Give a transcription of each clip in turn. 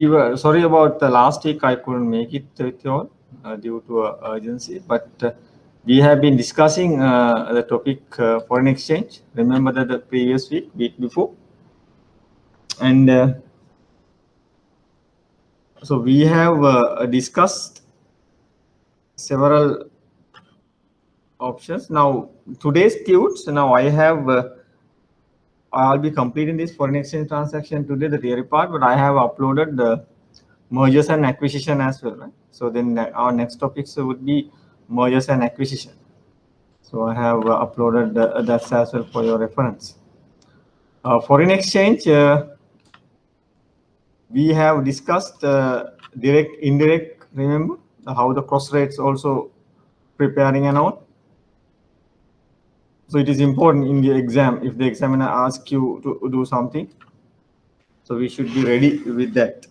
Sorry about the last week, I couldn't make it with you all due to urgency, but we have been discussing the topic foreign exchange. Remember that the previous week before, and so we have discussed several options. Now today's tunes. Now I'll be completing this foreign exchange transaction today, the theory part, but I have uploaded the mergers and acquisition as well, right? So then our next topics would be mergers and acquisition. So I have uploaded that as well for your reference. Foreign exchange, we have discussed direct, indirect, remember how the cross rates also preparing and all. So it is important in the exam, if the examiner asks you to do something, so we should be ready with that.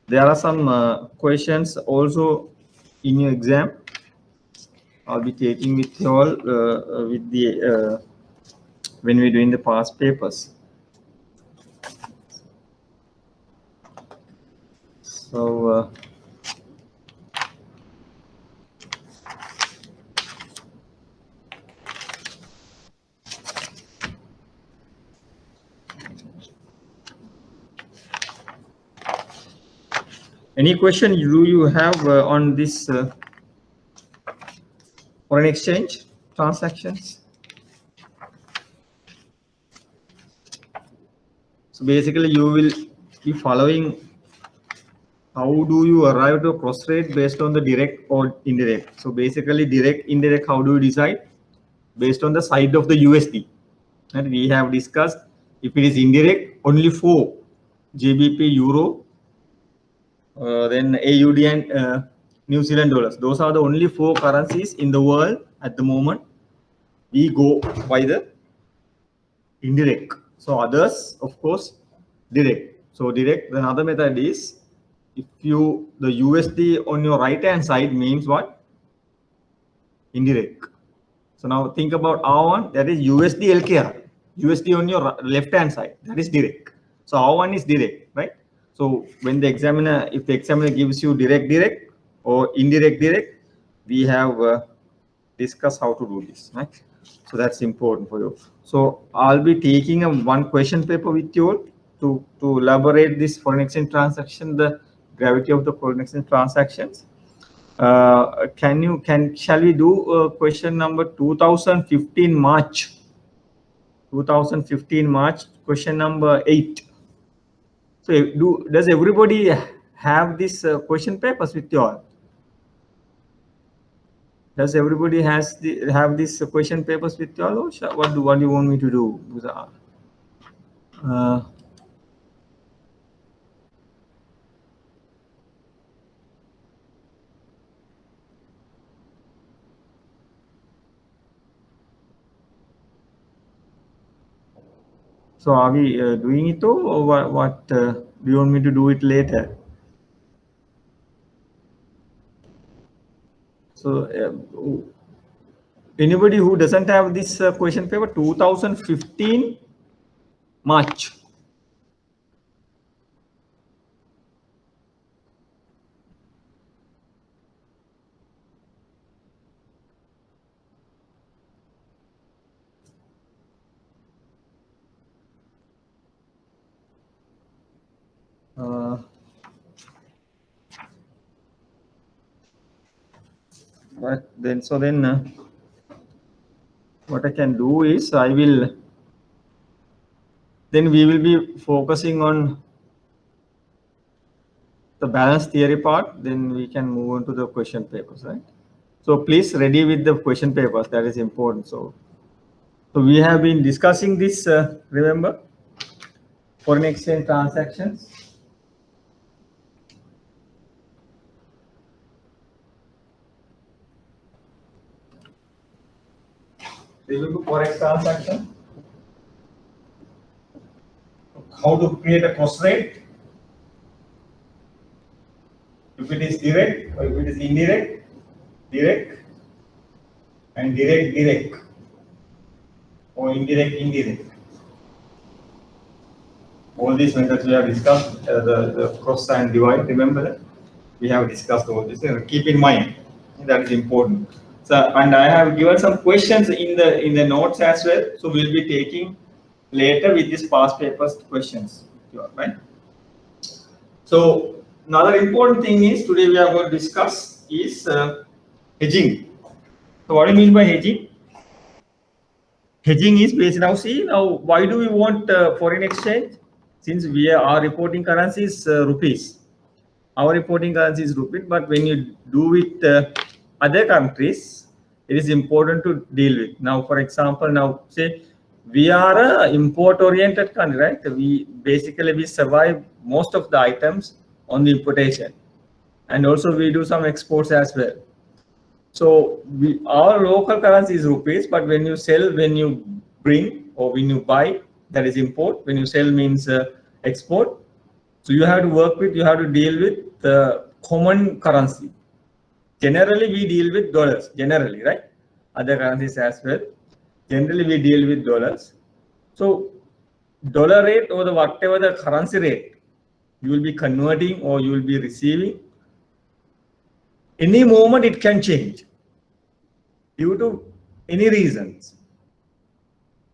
There are some questions also in your exam. I'll be taking with you all with the when we're doing the past papers. So any question do you have on this foreign exchange transactions? So basically you will be following how do you arrive to cross rate based on the direct or indirect. So basically direct, indirect, how do you decide? Based on the side of the USD. And we have discussed if it is indirect, only for GBP, Euro, then AUD and New Zealand dollars. Those are the only 4 currencies in the world at the moment. We go by the indirect. So others, of course, direct. So direct, another method is if you, the USD on your right hand side means what? Indirect. So now think about R1, that is USD LKR. USD on your left hand side, that is direct. So R1 is direct, right? So when the examiner, if the examiner gives you direct or indirect, we have discussed how to do this, right? So that's important for you. So I'll be taking a one question paper with you to elaborate this foreign exchange transaction, the gravity of the foreign exchange transactions. Shall we do question number 2015 March? 2015 March, question number 8. So does everybody have this question papers with you all? Does everybody have these question papers with you all? Or what do you want me to do? So are we doing it or what do you want me to do it later? So anybody who doesn't have this question paper, 2015 March. But then what I can do is then we will be focusing on the balance theory part, then we can move on to the question papers, right? So please ready with the question papers, that is important. So we have been discussing this, remember, foreign exchange transactions. Remember forex transaction? How to create a cross rate? If it is direct or if it is indirect, direct, and direct, or indirect. All these methods we have discussed, the cross and divide, remember that? We have discussed all this. Keep in mind, that is important. So, and I have given some questions in the notes as well. So we'll be taking later with these past papers questions, right? So another important thing is today we are going to discuss is hedging. So what do you mean by hedging? Hedging is based now. See now, why do we want foreign exchange? Since our reporting currency is rupees, our reporting currency is rupee. But when you do with other countries, it is important to deal with. Now, for example, now say we are a import-oriented country, right? We survive most of the items on the importation, and also we do some exports as well. So our local currency is rupees, but when you sell, when you bring or when you buy, that is import. When you sell means export. So you have to work with, you have to deal with the common currency. Generally, we deal with dollars. Generally, right? Other currencies as well. Generally, we deal with dollars. So dollar rate or the whatever the currency rate you will be converting or you will be receiving, any moment it can change due to any reasons.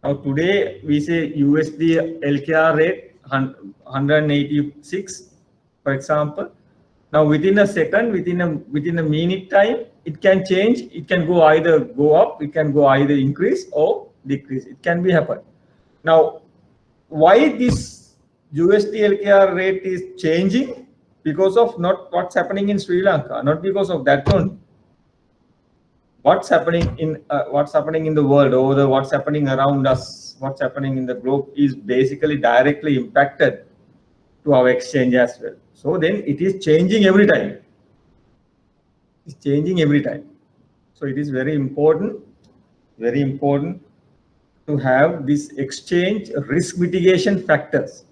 Now today we say USD LKR rate 186, for example. Now within a second, within a minute time, it can change. It can go either go up, it can go either increase or decrease. It can be happen. Now, why this USD LKR rate is changing? Because of not what's happening in Sri Lanka, not because of that only. What's happening in the world, or what's happening around us, what's happening in the globe is basically directly impacted to our exchange as well. So then it is changing every time. It's changing every time. So it is very important to have this exchange risk mitigation factors.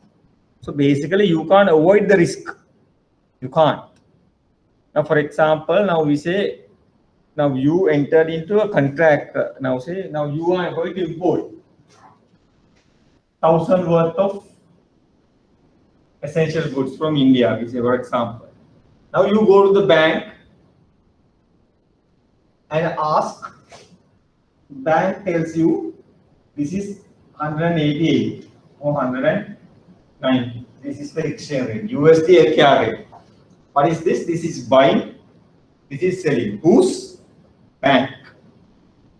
So basically you can't avoid the risk. You can't. Now, for example, now we say, now you entered into a contract. Now say, now you are going to import 1,000 worth of essential goods from India, we say, for example. Now you go to the bank and ask, bank tells you this is 188 or 190. This is the exchange rate, USD LKR rate. What is this? This is buying, this is selling. Whose? Bank.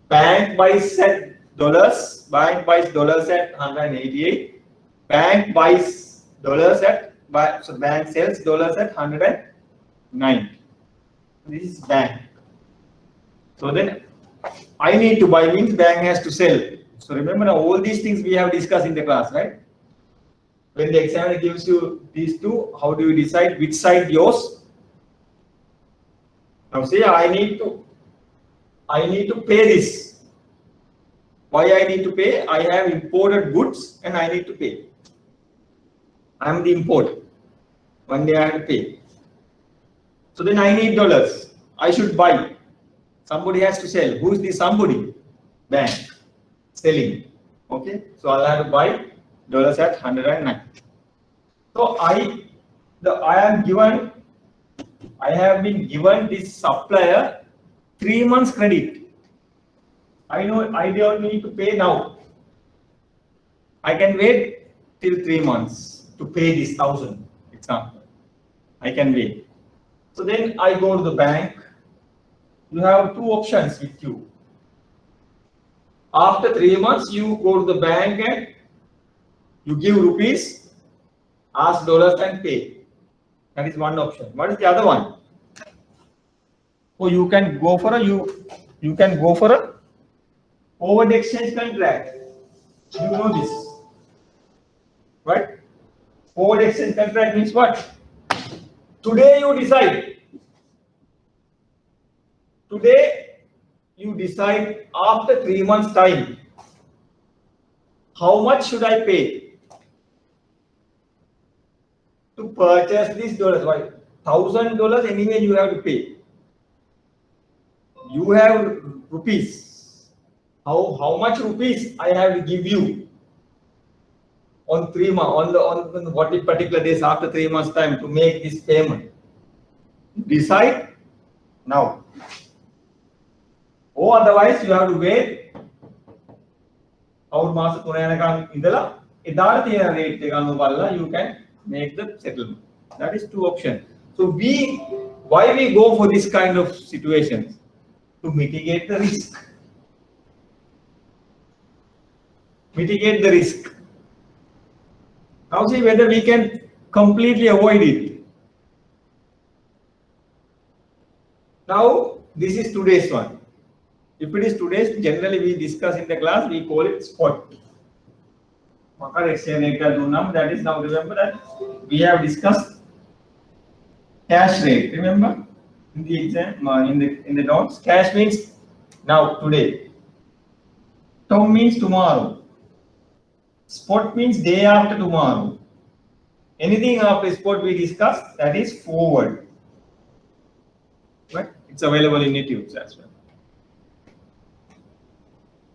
Bank buys at dollars, bank buys dollars at 188. Bank buys dollars at, so bank sells dollars at 109. This is bank. So then I need to buy means bank has to sell. So remember now all these things we have discussed in the class, right? When the examiner gives you these two, how do you decide which side yours? Now say I need to pay this. Why I need to pay? I have imported goods and I need to pay. I am the importer. One day I have to pay. So then I need dollars. I should buy. Somebody has to sell. Who is the somebody? Bank. Selling. Okay. So I'll have to buy dollars at 109. So I have been given this supplier 3 months credit. I know I don't need to pay now. I can wait till 3 months to pay this 1,000 example. I can wait. So then I go to the bank. You have two options with you. After 3 months, you go to the bank and you give rupees, ask dollars and pay. That is one option. What is the other one? So you can go for a forward exchange contract. You know this, right? Forward exchange contract means what? Today you decide. Today you decide after 3 months time. How much should I pay to purchase these dollars? Why? $1,000 anyway you have to pay. You have rupees. How much rupees I have to give you? on 3 months, on what particular days after 3 months time to make this payment. Decide now. Or otherwise you have to wait. Our මාස 3 යනකම් ඉඳලා එදාට තියෙන rate එක අනුව බලලා you can make the settlement. That is two options. So why we go for this kind of situations? To mitigate the risk. Mitigate the risk. Now see whether we can completely avoid it. Now this is today's one. If it is today's, generally we discuss in the class, we call it spot. That is, now remember that we have discussed cash rate. Remember in the exam, in the notes, cash means now, today. Tom means tomorrow. Spot means day after tomorrow. Anything after spot we discussed, that is forward. Right? It's available in YouTube as well.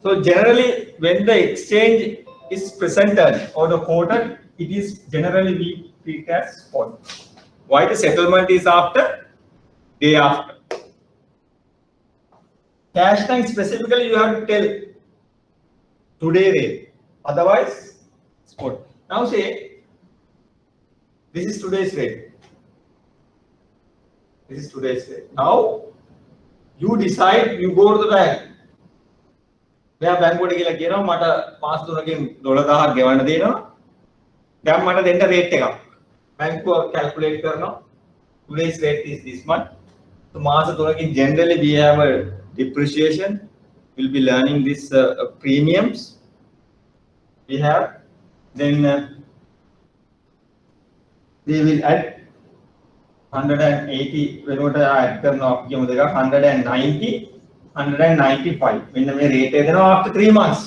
So generally, when the exchange is presented or the quoted, it is generally we treat as spot. Why the settlement is after? Day after. Cash time specifically you have to tell today rate. Otherwise, spot. Now say this is today's rate. This is today's rate. Now you decide. You go to the bank. मैं बैंकोට කියලා කියනවා මට මාස 3කින් $1000ක් ගෙවන්න දෙනවා. දැන් මට දෙන්න රේට් එකක්. බැංකුව කැල්කියුලේට් කරනවා. Today's rate is this much. So මාස 3කින් generally we have a depreciation. We'll be learning this premiums. We have then they will add 180 වෙනකොට add කරනවා කියමු දෙකක් 190 195 when the rate is after 3 months.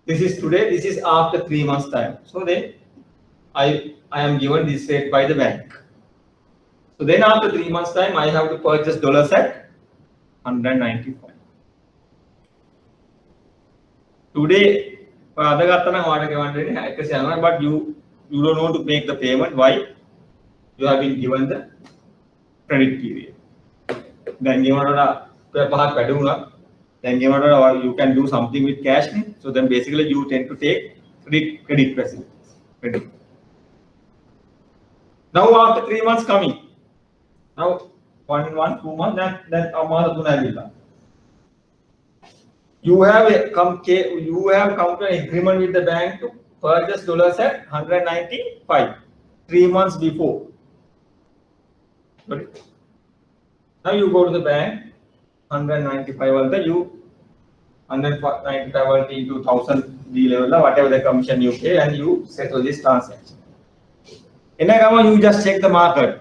This is today, this is after 3 months time. So then I am given this rate by the bank. So then after 3 months time I have to purchase dollars at 195. Today but you don't want to make the payment. Why? You have been given the credit period. Then you can do something with cash. So then basically you tend to take credit facilities. Now after 3 months coming, now 1 month, 2 months, then you have come to an agreement with the bank to purchase dollars at 195 3 months before. Now you go to the bank, 195 you 195 into 1000 D level, whatever the commission you pay, and you settle this transaction. In a you just check the market.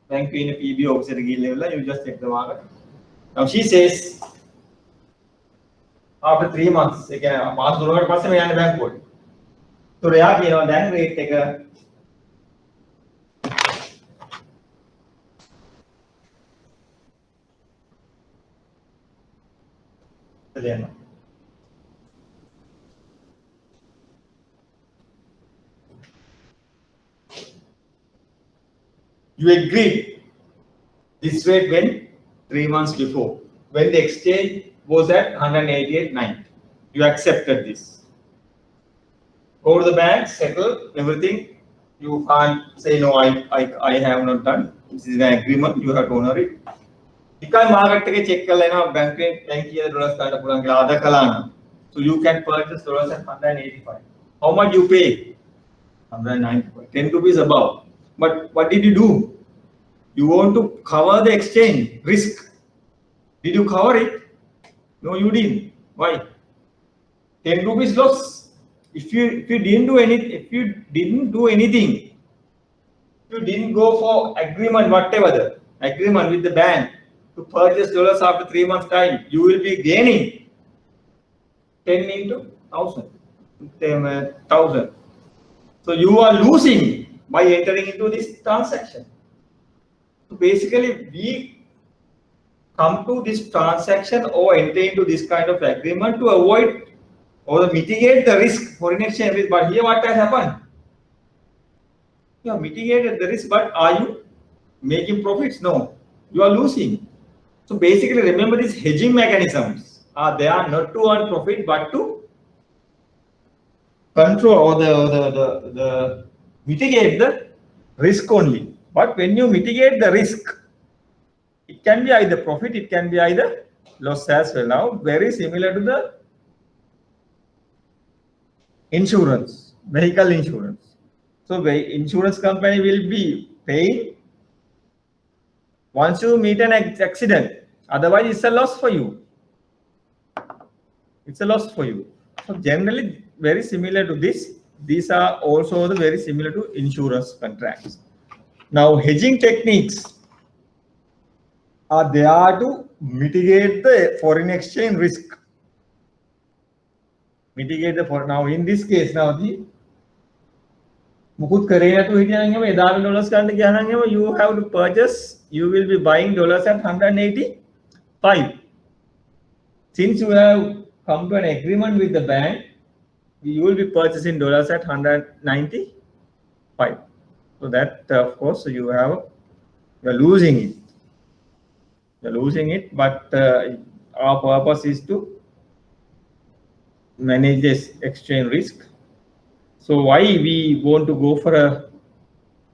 Bank in a PB officer level, you just check the market. Now she says after 3 months, again, bank board. So then rate take a you agreed this rate when 3 months before, when the exchange was at 188.9. You accepted this. Go to the bank, settle everything. You can't say no. I have not done. This is an agreement. You have to honor it. Market check bank dollars. So you can purchase dollars at 185. How much you pay? 195. 10 rupees above. But what did you do? You want to cover the exchange risk. Did you cover it? No, you didn't. Why? 10 rupees loss. If you didn't do anything, if you didn't go for agreement, whatever the agreement with the bank to purchase dollars after 3 months time, you will be gaining 10 into 1000. So you are losing by entering into this transaction. So basically we come to this transaction or enter into this kind of agreement to avoid or mitigate the risk, foreign exchange risk. But here what has happened? You have mitigated the risk, but are you making profits? No, you are losing. So basically, remember these hedging mechanisms are they are not to earn profit, but to control or the mitigate the risk only. But when you mitigate the risk, it can be either profit, it can be either loss as well. Now, very similar to the insurance, vehicle insurance. So the insurance company will be paying once you meet an accident. Otherwise, it's a loss for you. It's a loss for you. So generally, very similar to this. These are also very similar to insurance contracts. Now, hedging techniques are there to mitigate the foreign exchange risk. Mitigate the foreign. Now, in this case, now the you have to purchase. You will be buying dollars at 185. Since you have come to an agreement with the bank, you will be purchasing dollars at 195. So that of course you are losing it. You're losing it, but our purpose is to manage this exchange risk. So why we want to go for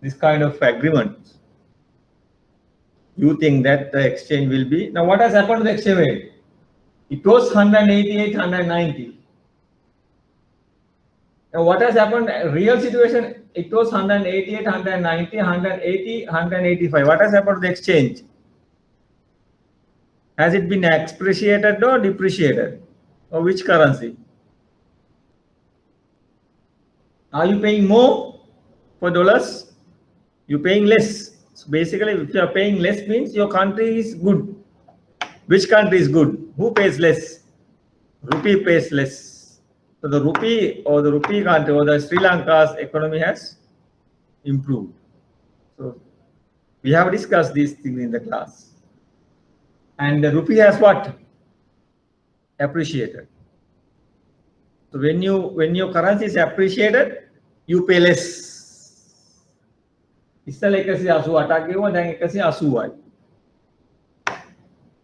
this kind of agreement? You think that the exchange will be, now what has happened to the exchange rate? It was 188, 190. Now what has happened, real situation, it was 188, 190, 180, 185. What has happened to the exchange? Has it been appreciated or depreciated? Or which currency? Are you paying more for dollars? You're paying less. So basically, if you are paying less means your country is good. Which country is good? Who pays less? Rupee pays less. So the rupee or the rupee country or the Sri Lanka's economy has improved. So we have discussed these things in the class. And the rupee has what? Appreciated. So when your currency is appreciated, you pay less. ඉස්සල 188 ගෙවුවා දැන් 180යි.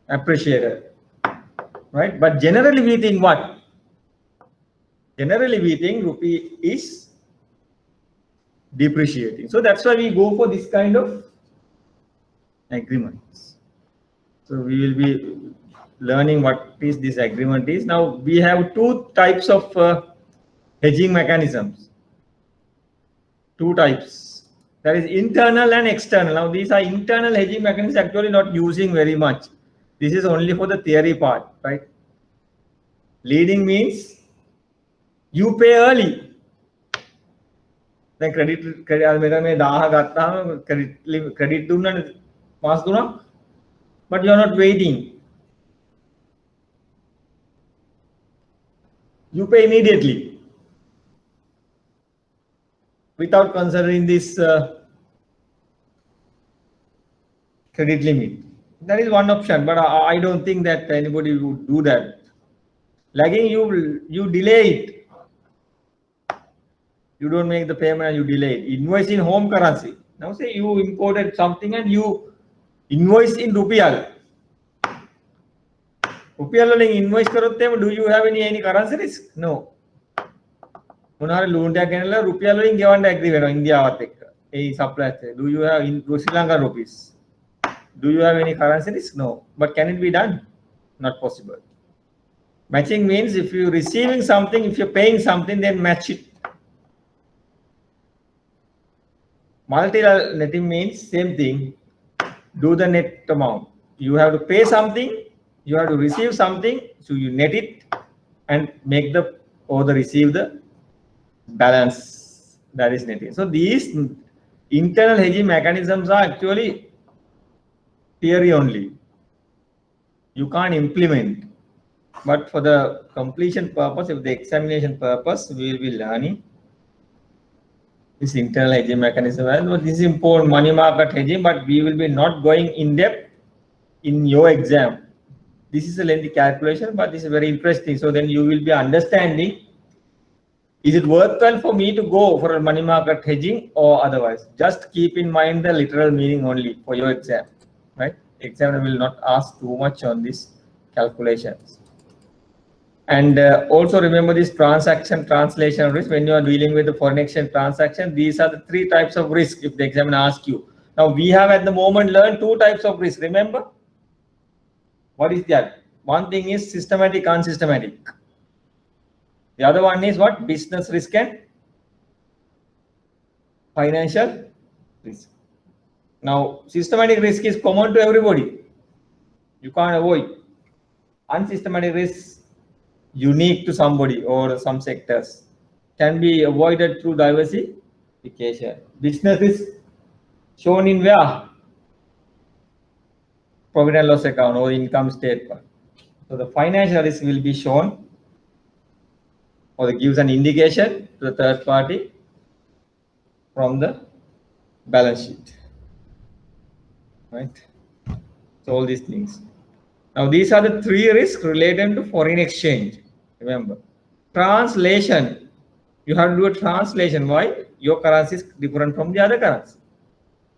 Appreciated. Right? But generally we think what? Generally we think rupee is depreciating. So that's why we go for this kind of agreements. So we will be learning what is this agreement is. Now we have two types of hedging mechanisms. Two types. That is internal and external. Now these are internal hedging mechanisms actually not using very much. This is only for the theory part, right? Leading means you pay early. Then credit but you are not waiting. You pay immediately without considering this credit limit. That is one option, but I don't think that anybody would do that. Lagging, you delay it. You don't make the payment and you delay it. Invoice in home currency. Now say you imported something and you invoice in rupiah. Rupiah invoice karotte, do you have any currency risk? No. මොනාර loan එකක් ගෙනලා රුපියල් වලින් ගෙවන්න ඇග්‍රී වෙනවා ඉන්දියාවත් එක්ක. ඒ supplies එක. Do you have in Sri Lanka rupees? Do you have any currency risk? No. But can it be done? Not possible. Matching means if you're receiving something, if you're paying something, then match it. Multilateral netting means same thing. Do the net amount. You have to pay something, you have to receive something, so you net it and make the or the receive the balance, that is netting. So these internal hedging mechanisms are actually theory only. You can't implement. But for the completion purpose, if the examination purpose, we will be learning this internal hedging mechanism. And this is important money market hedging, but we will be not going in depth in your exam. This is a lengthy calculation, but this is very interesting. So then you will be understanding Is it worthwhile for me to go for a money market hedging or otherwise? Just keep in mind the literal meaning only for your exam, right? Examiner will not ask too much on these calculations. And also remember this transaction translation risk. When you are dealing with the foreign exchange transaction, these are the 3 types of risk if the examiner asks you. Now we have at the moment learned 2 types of risk. Remember? What is that? One thing is systematic, unsystematic. The other one is what? Business risk and financial risk. Now, systematic risk is common to everybody. You can't avoid. Unsystematic risk, unique to somebody or some sectors, can be avoided through diversification. Business risk shown in where? Profit and loss account or income statement. So the financial risk will be shown, or it gives an indication to the third party from the balance sheet, right? So all these things. Now these are the 3 risks related to foreign exchange. Remember, translation. You have to do a translation. Why? Your currency is different from the other currency.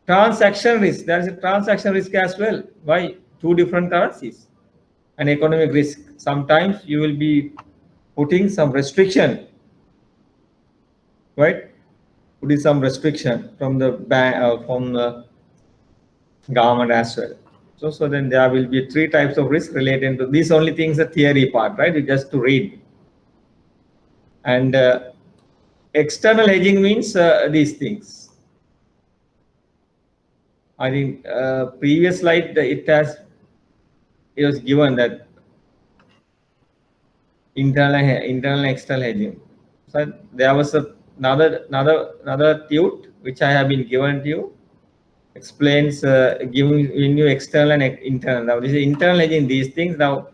Transaction risk. There is a transaction risk as well. Why? 2 different currencies. And economic risk. Sometimes you will be putting some restriction, right? Putting some restriction from the bank, from the government as well. So then there will be 3 types of risk related to these. Only things the theory part, right? You just to read. And external hedging means these things. I think previous slide it was given that internal and external hedging. So there was another tute which I have been given to you, explains giving you external and internal. Now this is internal hedging, these things. Now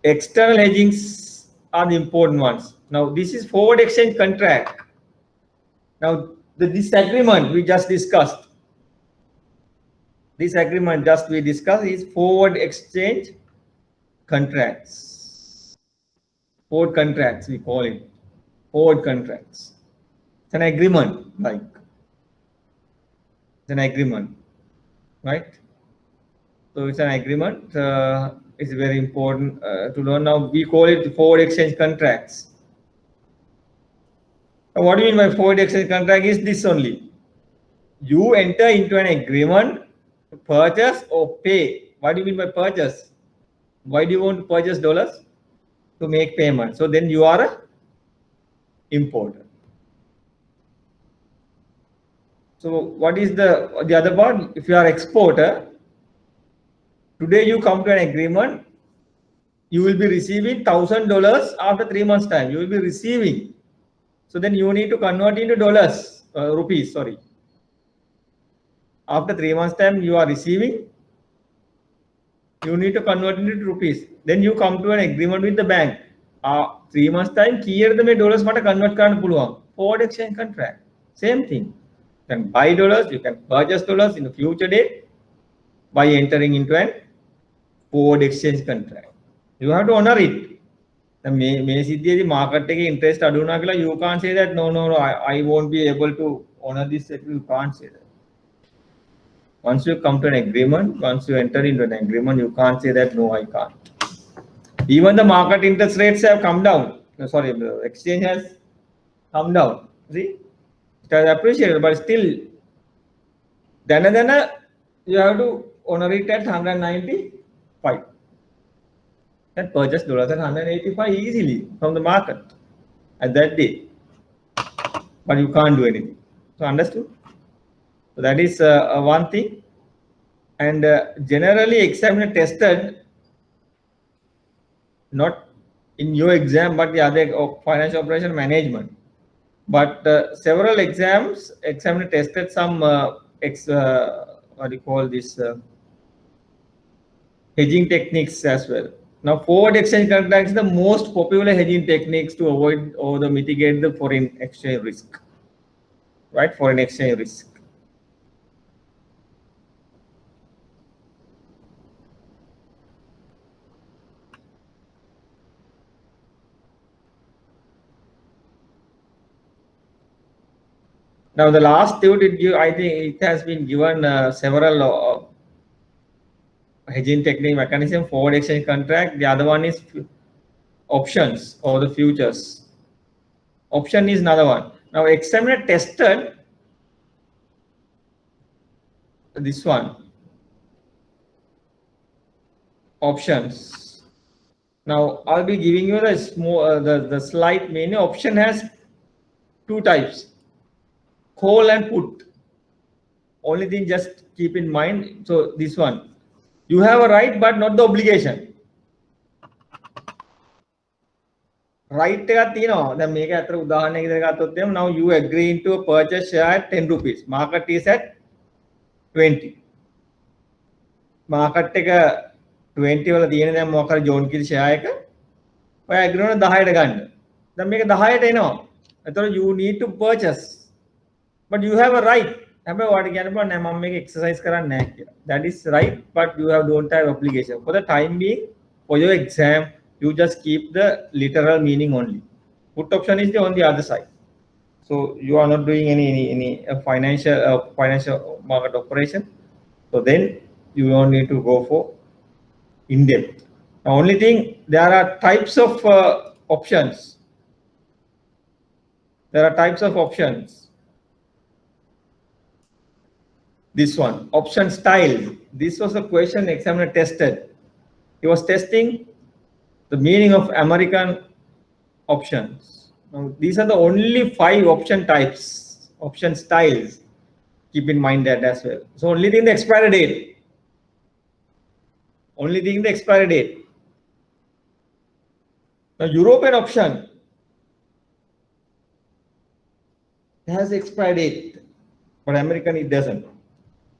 external hedgings are the important ones. Now this is forward exchange contract. Now this agreement we just discussed. This agreement just we discussed is forward exchange contracts. Forward contracts we call it. Forward contracts. It's an agreement, like it's an agreement, right? So it's an agreement. It's very important to learn. Now we call it forward exchange contracts. Now, what do you mean by forward exchange contract? Is this only? You enter into an agreement to purchase or pay. What do you mean by purchase? Why do you want to purchase dollars? To make payment. So then you are a importer. So what is the other part? If you are exporter, today you come to an agreement, you will be receiving $1,000 after 3 months time. You will be receiving. So then you need to convert into dollars, rupees, sorry. After 3 months time you are receiving, you need to convert into rupees. Then you come to an agreement with the bank. 3 months time, kiyada me dollars mata convert karanna puluwan. Forward exchange contract. Same thing. You can buy dollars, you can purchase dollars in the future date by entering into an forward exchange contract. You have to honor it. මේ සිද්ධියේදී market එකේ interest අඩු වුණා කියලා you can't say that no I won't be able to honor this. You can't say that. Once you come to an agreement, once you enter into an agreement, you can't say that no I can't. Even the market interest rates have come down. Sorry, the exchange has come down. See, it has appreciated, but still, then you have to honor it at 195. And purchase dollars at 185 easily from the market at that day. But you can't do anything. So understood? So that is one thing. And generally examiner tested, not in your exam, but the other financial operation management. But several exams, examiner tested some what do you call this, hedging techniques as well. Now, forward exchange contracts is the most popular hedging techniques to avoid or the mitigate the foreign exchange risk, right? Foreign exchange risk. Now the last two, I think it has been given several hedging technique mechanism, forward exchange contract. The other one is options or the futures. Option is another one. Now examiner tested this one, options. Now I'll be giving you the small the slight menu. Option has two types, call and put. Only thing just keep in mind. So this one, you have a right but not the obligation. Right එකක් තියෙනවා. දැන් මේක අතර උදාහරණයක් විදිහට ගත්තොත් එම් now you agree into a purchase share at 10 rupees. Market is at 20. Market එක 20 වල තියෙන දැන් මොකක් හරි ජෝන් කිරි share එක ඔය agree වෙන 10ට ගන්න. දැන් මේක 10ට එනවා. එතකොට you need to purchase. But you have a right. හැබැයි ඔයාලට කියන්න පුළුවන් නෑ මම මේක exercise කරන්නේ නෑ කියලා. That is right, but you don't have obligation. For the time being, for your exam, you just keep the literal meaning only. Put option is on the other side. So you are not doing any financial market operation. So then you don't need to go for in depth. The only thing, there are types of options. There are types of options. This one, option style. This was a question examiner tested. He was testing the meaning of American options. Now, these are the only 5 option types, option styles. Keep in mind that as well. So only thing the expiry date. Only thing the expiry date. Now European option has expiry date, but American it doesn't.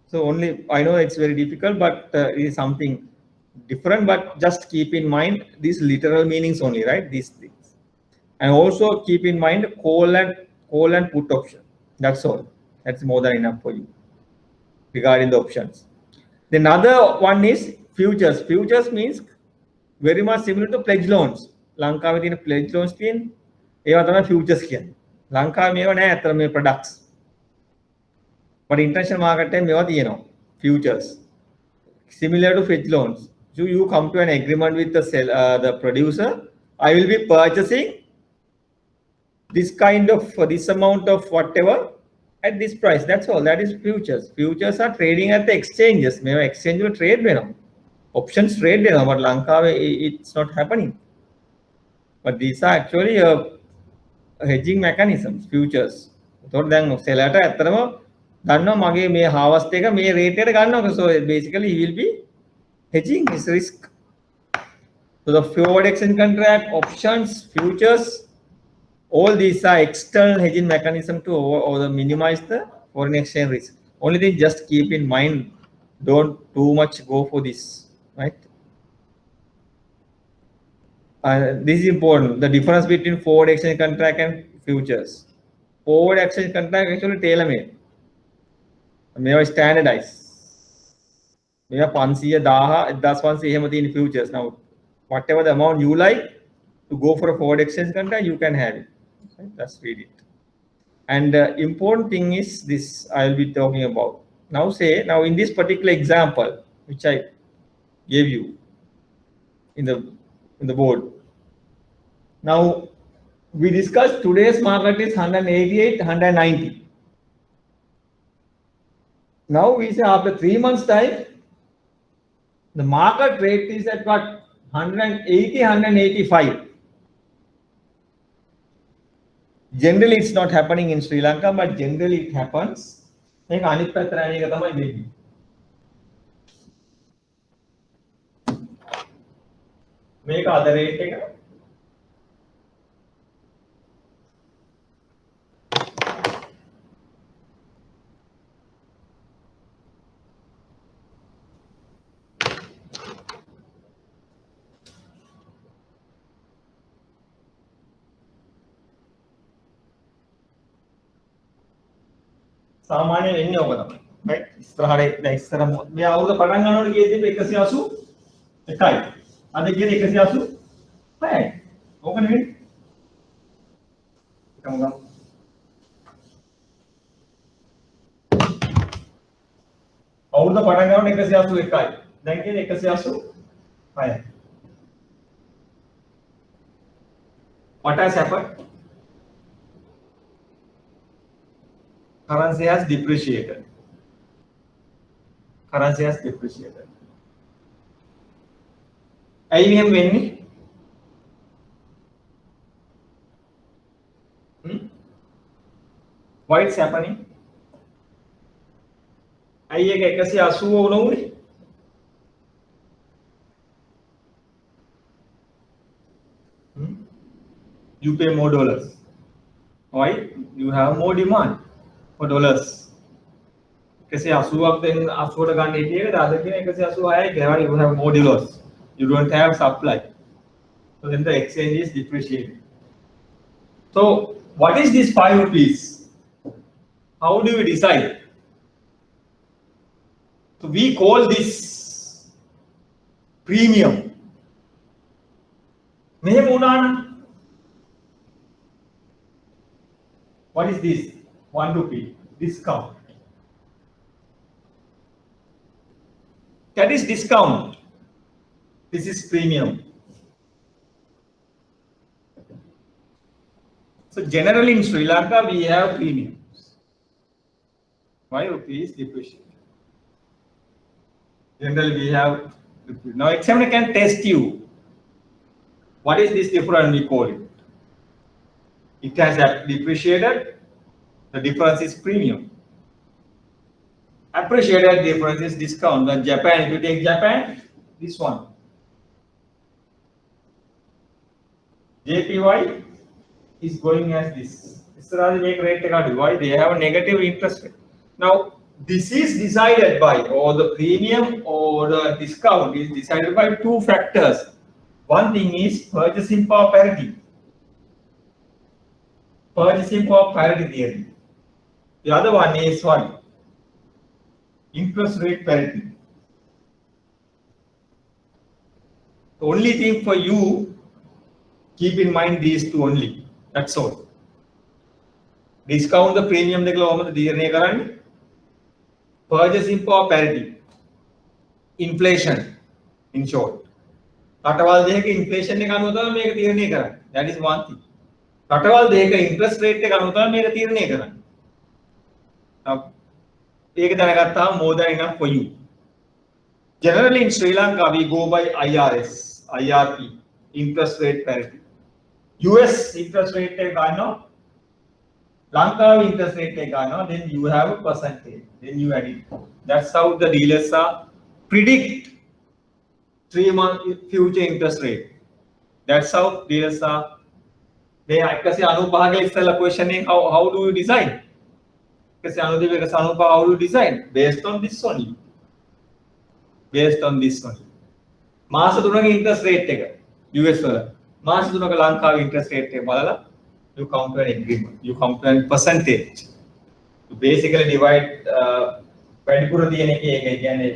So only, I know it's very difficult, but it is something different, but just keep in mind these literal meanings only, right? These things. And also keep in mind call and put option. That's all. That's more than enough for you regarding the options. The another one is futures. Futures means very much similar to pledge loans. ලංකාවේ තියෙන pledge loans තියෙන ඒවා තමයි futures කියන්නේ. ලංකාවේ මේවා නෑ අතර මේ products. But international market time මේවා තියෙනවා futures. Similar to pledge loans. So you come to an agreement with the producer. I will be purchasing this kind of this amount of whatever at this price. That's all. That is futures. Futures are trading at the exchanges. Maybe exchange will trade වෙනවා. Options trade වෙනවා. But ලංකාවේ it's not happening. But these are actually hedging mechanisms. Futures. එතකොට දැන් seller ට ඇත්තටම දන්නවා මගේ මේ harvest එක මේ rate එකට ගන්නවා. So basically he will be hedging his risk. So the forward exchange contract, options, futures, all these are external hedging mechanism to minimize the foreign exchange risk. Only thing, just keep in mind, don't too much go for this, right? This is important. The difference between forward exchange contract and futures. Forward exchange contract actually tailor-made. මේවා standardized. මේවා 500 1000 1500 එහෙම තියෙන futures. Now whatever the amount you like to go for a forward exchange contract, you can have it. Right? Let's read it. And the important thing is this I will be talking about. Now in this particular example which I gave you in the board. Now we discussed today's market is 188, 190. Now we say after 3 months time, the market rate is at what? 180, 185. Generally, it's not happening in Sri Lanka, but generally it happens. මේක අනිත් පැත්තට යන එක තමයි වෙන්නේ. මේක අද rate එක. සාමාන්‍ය වෙන්නේ ඔක තමයි. right? ඉස්සරහට දැන් ඉස්සර මේ අවුරුද්ද පටන් ගන්නකොට කීයද 181යි. අද කියන්නේ 186යි. ඕක නෙවෙයි. එකම ගමු. අවුරුද්ද පටන් ගන්න 181යි. දැන් කියන්නේ 186යි. What has happened? Currency has depreciated. Currency has depreciated. ඇයි මෙහෙම වෙන්නේ? Why it's happening? ඇයි එක 180 වුණේ? You pay more dollars. Why? You have more demand for dollars. 180ක් දෙන්න 80ට ගන්න හිටිය එකද අද කියන 186යි කියලා you have more dollars. You don't have supply. So then the exchange is depreciating. So what is this 5 rupees? How do we decide? So we call this premium. මෙහෙම වුණා නම් what is this? 1 rupee discount. That is discount. This is premium. So generally in Sri Lanka we have premiums. 5 rupees depreciation. Generally we have. Now examiner can test you. What is this difference we call it? It has depreciated. The difference is premium. Appreciated difference is discount. But Japan, if you take Japan, this one. JPY is going as this. Make rate why they have a negative interest rate. Now this is decided by, or the premium or the discount is decided by 2 factors. One thing is purchasing power parity. Purchasing power parity theory. The other one is what? Interest rate parity. The only thing for you, keep in mind these 2 only. That's all. Discount the premium දෙක කොහොමද තීරණය කරන්නේ? Purchasing power parity. Inflation in short. රටවල් දෙකක inflation එක අනුව තමයි මේක තීරණය කරන්නේ. That is one thing. රටවල් දෙකක interest rate එක අනුව තමයි මේක තීරණය කරන්නේ. ඒක දැනගත්තාම more than enough for you. Generally in Sri Lanka we go by IRS, IRP, interest rate parity. US interest rate එක ගන්නවා. Lanka interest rate එක ගන්නවා. Then you have a percentage. Then you add it. That's how the dealers are predict 3-month future interest rate. That's how dealers are. They 195 ඉස්සෙල්ලා questioning how do you decide? 195 how do you decide? Based on this only. Based on this only. මාස 3ක interest rate එක US වල. මාස 3ක ලංකාවේ interest rate එක බලලා you come to an agreement. You come to a percentage. You basically divide වැඩිපුර තියෙන එක ඒක කියන්නේ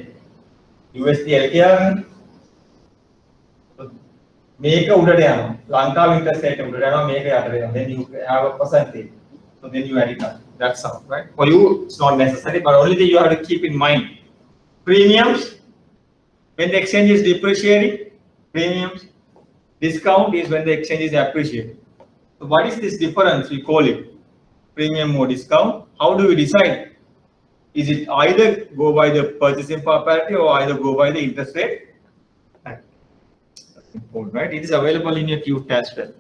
USD LKR මේක උඩට යනවා. ලංකාවේ interest rate එක උඩට යනවා මේක යටට යනවා. Then you have a percentage. So then you add it up. That's all, right? For you, it's not necessary, but only thing you have to keep in mind. Premiums, when the exchange is depreciating, premiums. Discount is when the exchange is appreciating. So what is this difference? We call it premium or discount. How do we decide? Is it either go by the purchasing power parity or either go by the interest rate? That's important, right? It is available in your Qt as well.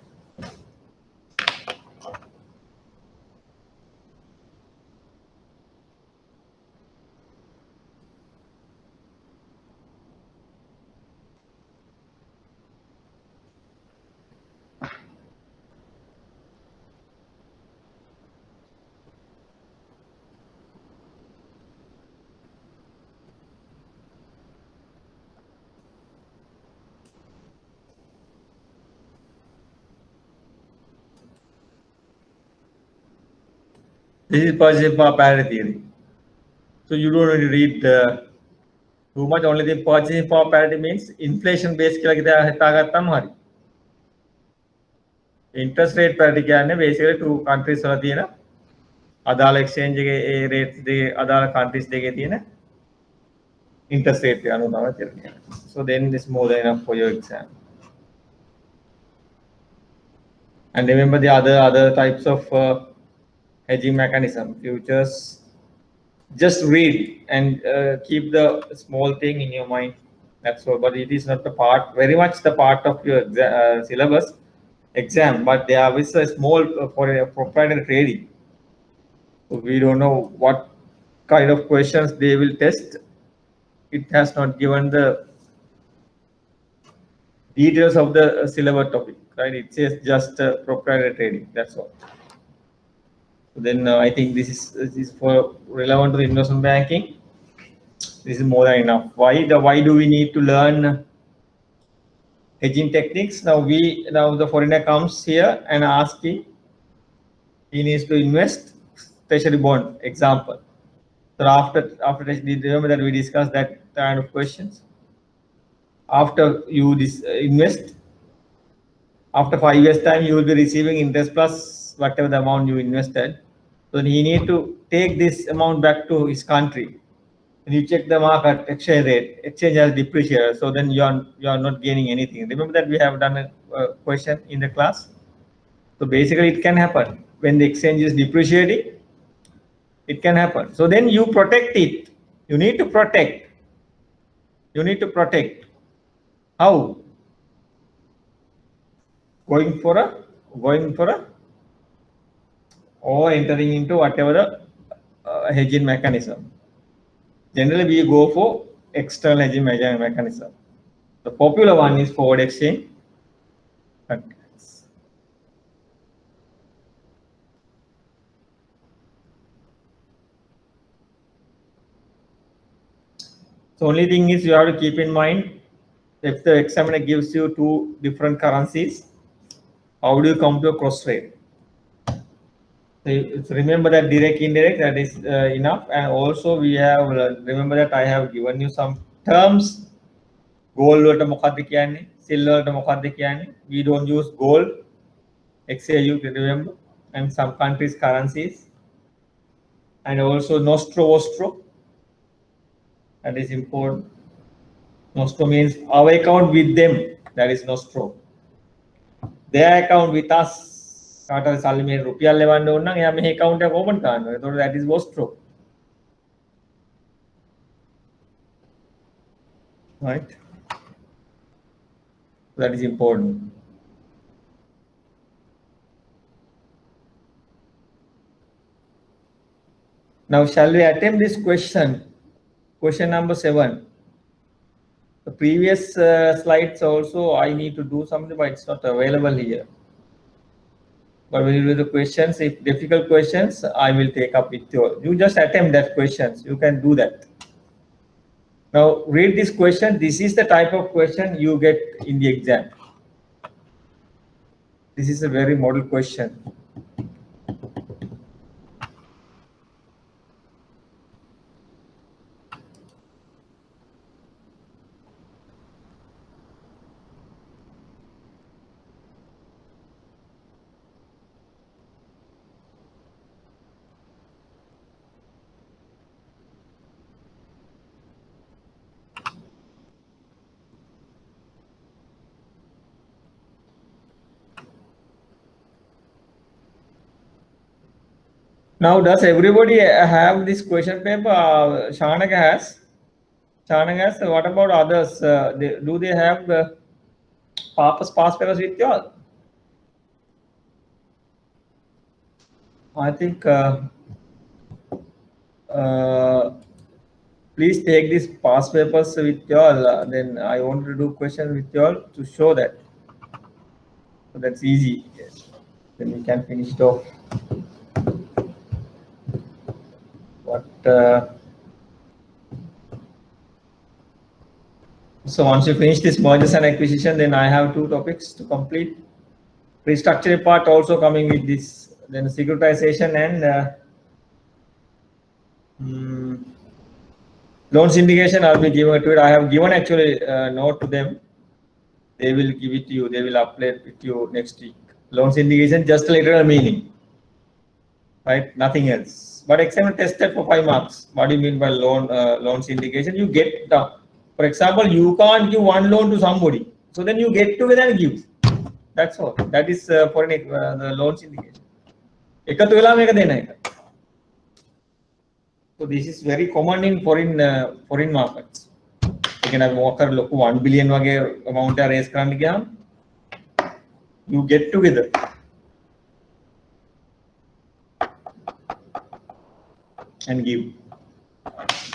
This is purchasing power parity theory. So you don't need to read too much. Only the purchasing power parity means inflation base කියලා kita හිතාගත්තාම හරි. Interest rate parity කියන්නේ basically 2 countries වල තියෙන අදාළ exchange එකේ ඒ rates දෙකේ අදාළ countries දෙකේ තියෙන interest rate. So then it's more than enough for your exam. And remember the other types of hedging mechanism, futures. Just read and keep the small thing in your mind. That's all. But it is not the part, very much the part of your syllabus exam. But there is a small for a proprietary trading. So we don't know what kind of questions they will test. It has not given the details of the syllabus topic, right? It says just proprietary trading. That's all. So then I think this is for relevant to the investment banking. This is more than enough. Why do we need to learn hedging techniques? Now the foreigner comes here and asking, he needs to invest treasury bond, example. So after remember that we discussed that kind of questions. After you invest, after 5 years time, you will be receiving interest plus whatever the amount you invested. So he need to take this amount back to his country. And you check the market exchange rate, exchange has depreciated. So then you are not gaining anything. Remember that we have done a question in the class. So basically, it can happen when the exchange is depreciating. It can happen. So then you protect it. You need to protect. You need to protect. How? Going for a or entering into whatever the hedging mechanism. Generally, we go for external hedging mechanism. The popular one is forward exchange. The only thing is you have to keep in mind, if the examiner gives you two different currencies, how do you come to a cross rate? So remember that direct, indirect, that is enough. And also we have, remember that I have given you some terms. Gold වලට මොකක්ද කියන්නේ? Silver වලට මොකක්ද කියන්නේ? We don't use gold. XAU, remember? And some countries' currencies. And also nostro. That is important. Nostro means our account with them. That is nostro. Their account with us. කාටද සල්ලි මේ රුපියල් ලෙවන්න ඕන නම් එයා මේ account එක open කරනවා. ඒතකොට that is vostro. Right? That is important. Now, shall we attempt this question? Question number 7. The previous slides also I need to do something, but it's not available here. But when you do the questions, if difficult questions, I will take up with you. You just attempt that questions. You can do that. Now, read this question. This is the type of question you get in the exam. This is a very model question. Now, does everybody have this question paper? Shanaka has. What about others? Do they have the past papers with you all? I think please take these past papers with you all. Then I want to do questions with you all to show that. So that's easy. Yes. Then we can finish it off. So once you finish this mergers and acquisition, then I have 2 topics to complete. Restructuring part also coming with this, then securitization and loan syndication. I'll be giving it to it. I have given actually note to them. They will give it to you. They will upload it to you next week. Loan syndication, just a literal meaning. right? Nothing else. But exam tested for 5 marks. What do you mean by loan syndication? You get the, for example, you can't give one loan to somebody, so then you get together and give. That's all. That is for the loan syndication. එකතු වෙලා මේක දෙන එක. So this is very common in foreign markets. You can have more ලොකු 1 billion වගේ amount එක raise කරන්න ගියාම you get together. And give.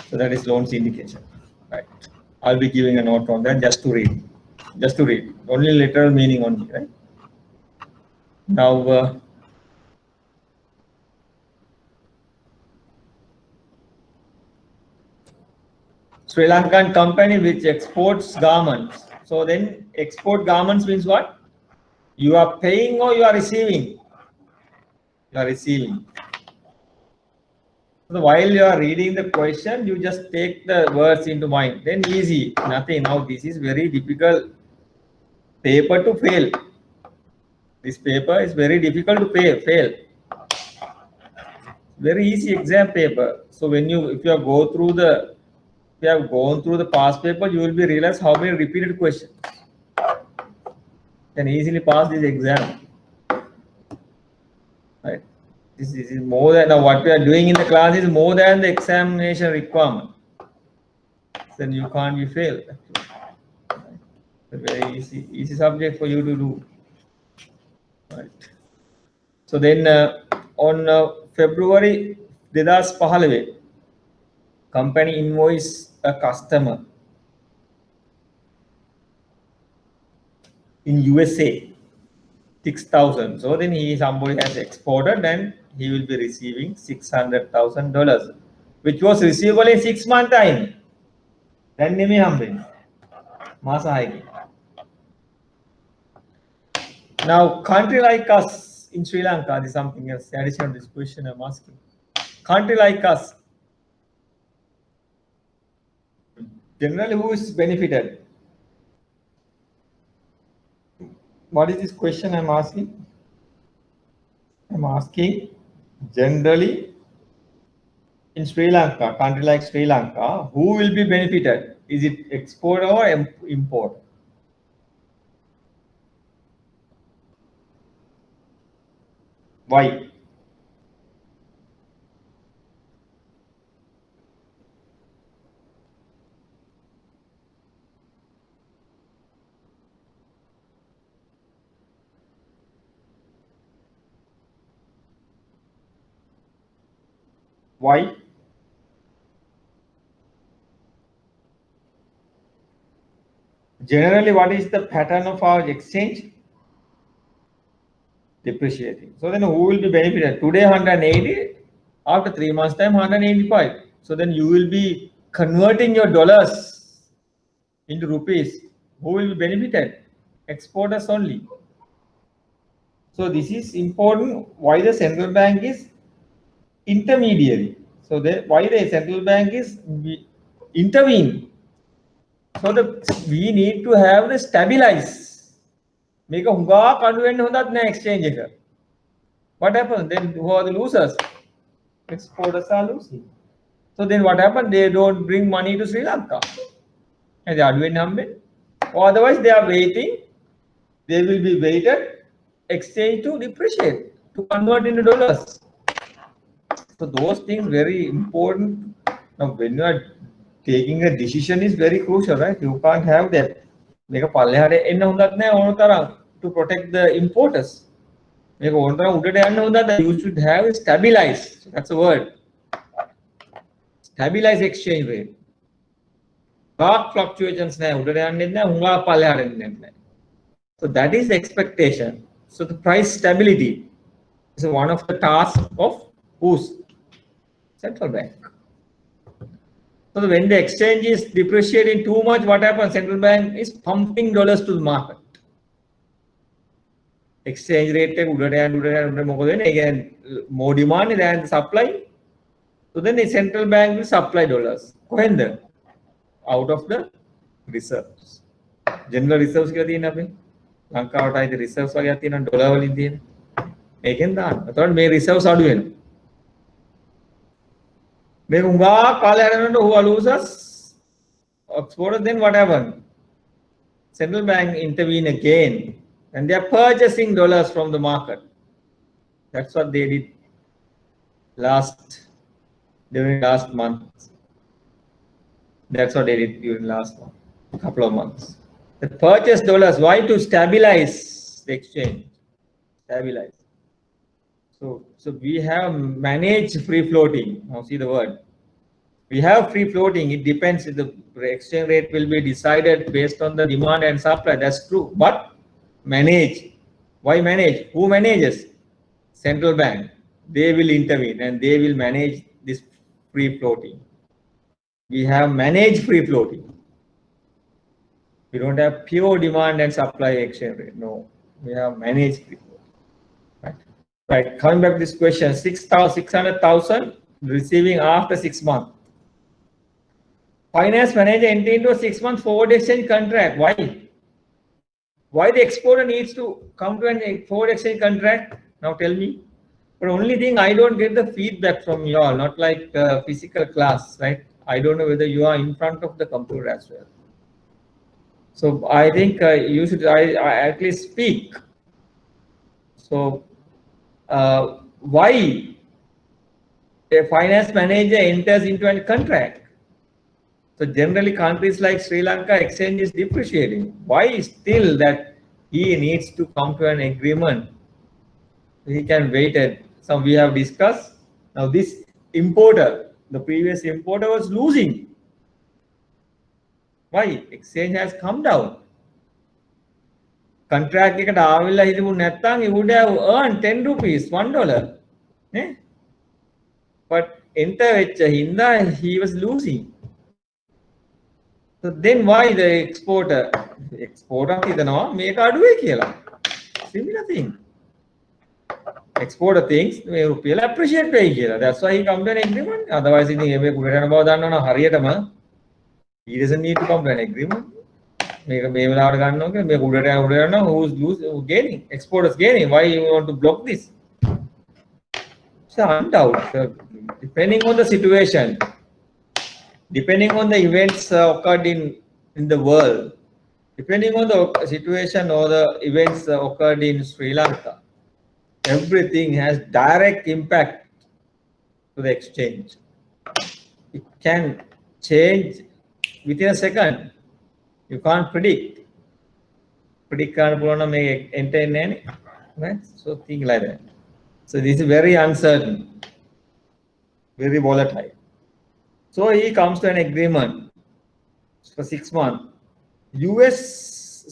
So that is loan syndication. Right. I'll be giving a note on that just to read. Just to read. Only literal meaning only, right? Now Sri Lankan company which exports garments. So then export garments means what? You are paying or you are receiving? You are receiving. So while you are reading the question, you just take the words into mind. Then easy, nothing. Now this is very difficult paper to fail. This paper is very difficult to fail. Very easy exam paper. So when if you have gone through the past paper, you will be realize how many repeated questions. Can easily pass this exam. Right. This is more than what we are doing in the class is more than the examination requirement. Then you can't be failed. It's a very easy subject for you to do. Right. So then on February 2015, company invoice a customer in USA 6,000. So then somebody has exported and he will be receiving $600,000, which was receivable in 6 months time. Then name hambin masa. Now country like us in Sri Lanka, this is something else. Addition to this question I'm asking. Country like us, generally who is benefited? What is this question I'm asking? I'm asking generally in Sri Lanka, country like Sri Lanka, who will be benefited? Is it export or import? Why? Why? Generally, what is the pattern of our exchange? Depreciating. So then who will be benefited? Today 180, after 3 months time 185. So then you will be converting your dollars into rupees. Who will be benefited? Exporters only. So this is important. Why the central bank is intermediary. So why the central bank is intervene. So we need to have the stabilize. Make a hunga convent on that exchange. What happens? Then who are the losers? Exporters are losing. So then what happened? They don't bring money to Sri Lanka. And they are doing something. Or otherwise they are waiting. They will be waited. Exchange to depreciate, to convert into dollars. So those things very important. Now when you are taking a decision is very crucial, right? You can't have that. Make a to protect the importers. You should have stabilize. That's a word. Stabilize exchange rate. Dark fluctuations. So that is the expectation. So the price stability is one of the tasks of whose? Central bank. So when the exchange is depreciating too much, what happens? Central bank is pumping dollars to the market. Exchange rate again more demand than the supply. So then the central bank will supply dollars. When out of the reserves. General reserves Lanka out the reserves $1 again. I thought may reserves are doing. Megunga Kalarananda who loses exporters, then what happened? Central bank intervene again and they are purchasing dollars from the market. That's what they did during last month. That's what they did during last month, couple of months. They purchase dollars. Why? To stabilize the exchange. Stabilize. So we have managed free floating. Now see the word. We have free floating. It depends. The exchange rate will be decided based on the demand and supply. That's true. But manage. Why manage? Who manages? Central bank. They will intervene and they will manage this free floating. We have managed free floating. We don't have pure demand and supply exchange rate. No, we have managed free floating. Right. Coming back to this question, 600,000 receiving after 6 months. Finance manager entered into a 6-month forward exchange contract. Why? Why the exporter needs to come to a forward exchange contract? Now tell me. But only thing, I don't get the feedback from you all, not like physical class, right? I don't know whether you are in front of the computer as well. So I think you should I at least speak. So why a finance manager enters into a contract? So generally countries like Sri Lanka exchange is depreciating. Why still that he needs to come to an agreement? He can wait it. So we have discussed. Now this importer, the previous importer was losing. Why? Exchange has come down. Contract eකට ආවිල්ලා හිටපු නැත්නම් he would have earned 10 rupees, $1. But enter වෙච්ච හින්දා he was losing. So then why the exporter හිතනවා මේක අඩුවේ කියලා. Similar thing. Exporter thinks මේ රුපියල appreciate වෙයි කියලා. That's why he come to an agreement. Otherwise ඉතින් මේ කුඩට යන බව දන්නවනම් හරියටම he doesn't need to come to an agreement. මේක මේ වෙලාවට ගන්නවා කියලා මේ කුඩට යනවා who's gaining? Exporters gaining. Why you want to block this? So undoubted, depending on the situation, depending on the events occurred in the world, depending on the situation or the events occurred in Sri Lanka, everything has direct impact to the exchange. It can change within a second. You can't predict. Right? So think like that. So this is very uncertain, very volatile. So he comes to an agreement for 6 months. US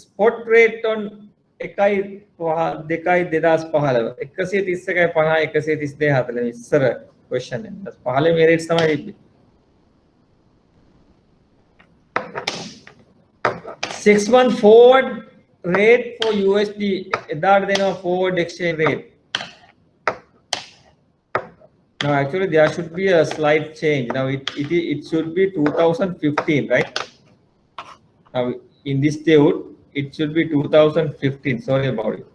spot rate on 1.2.2015 ඉස්සර question එක. 15 මේ rates තමයි තිබ්බේ. 6-month forward rate for USD එදාට දෙනවා forward exchange rate. Now actually there should be a slight change. Now it should be 2015, right? Now in this table it should be 2015. Sorry about it.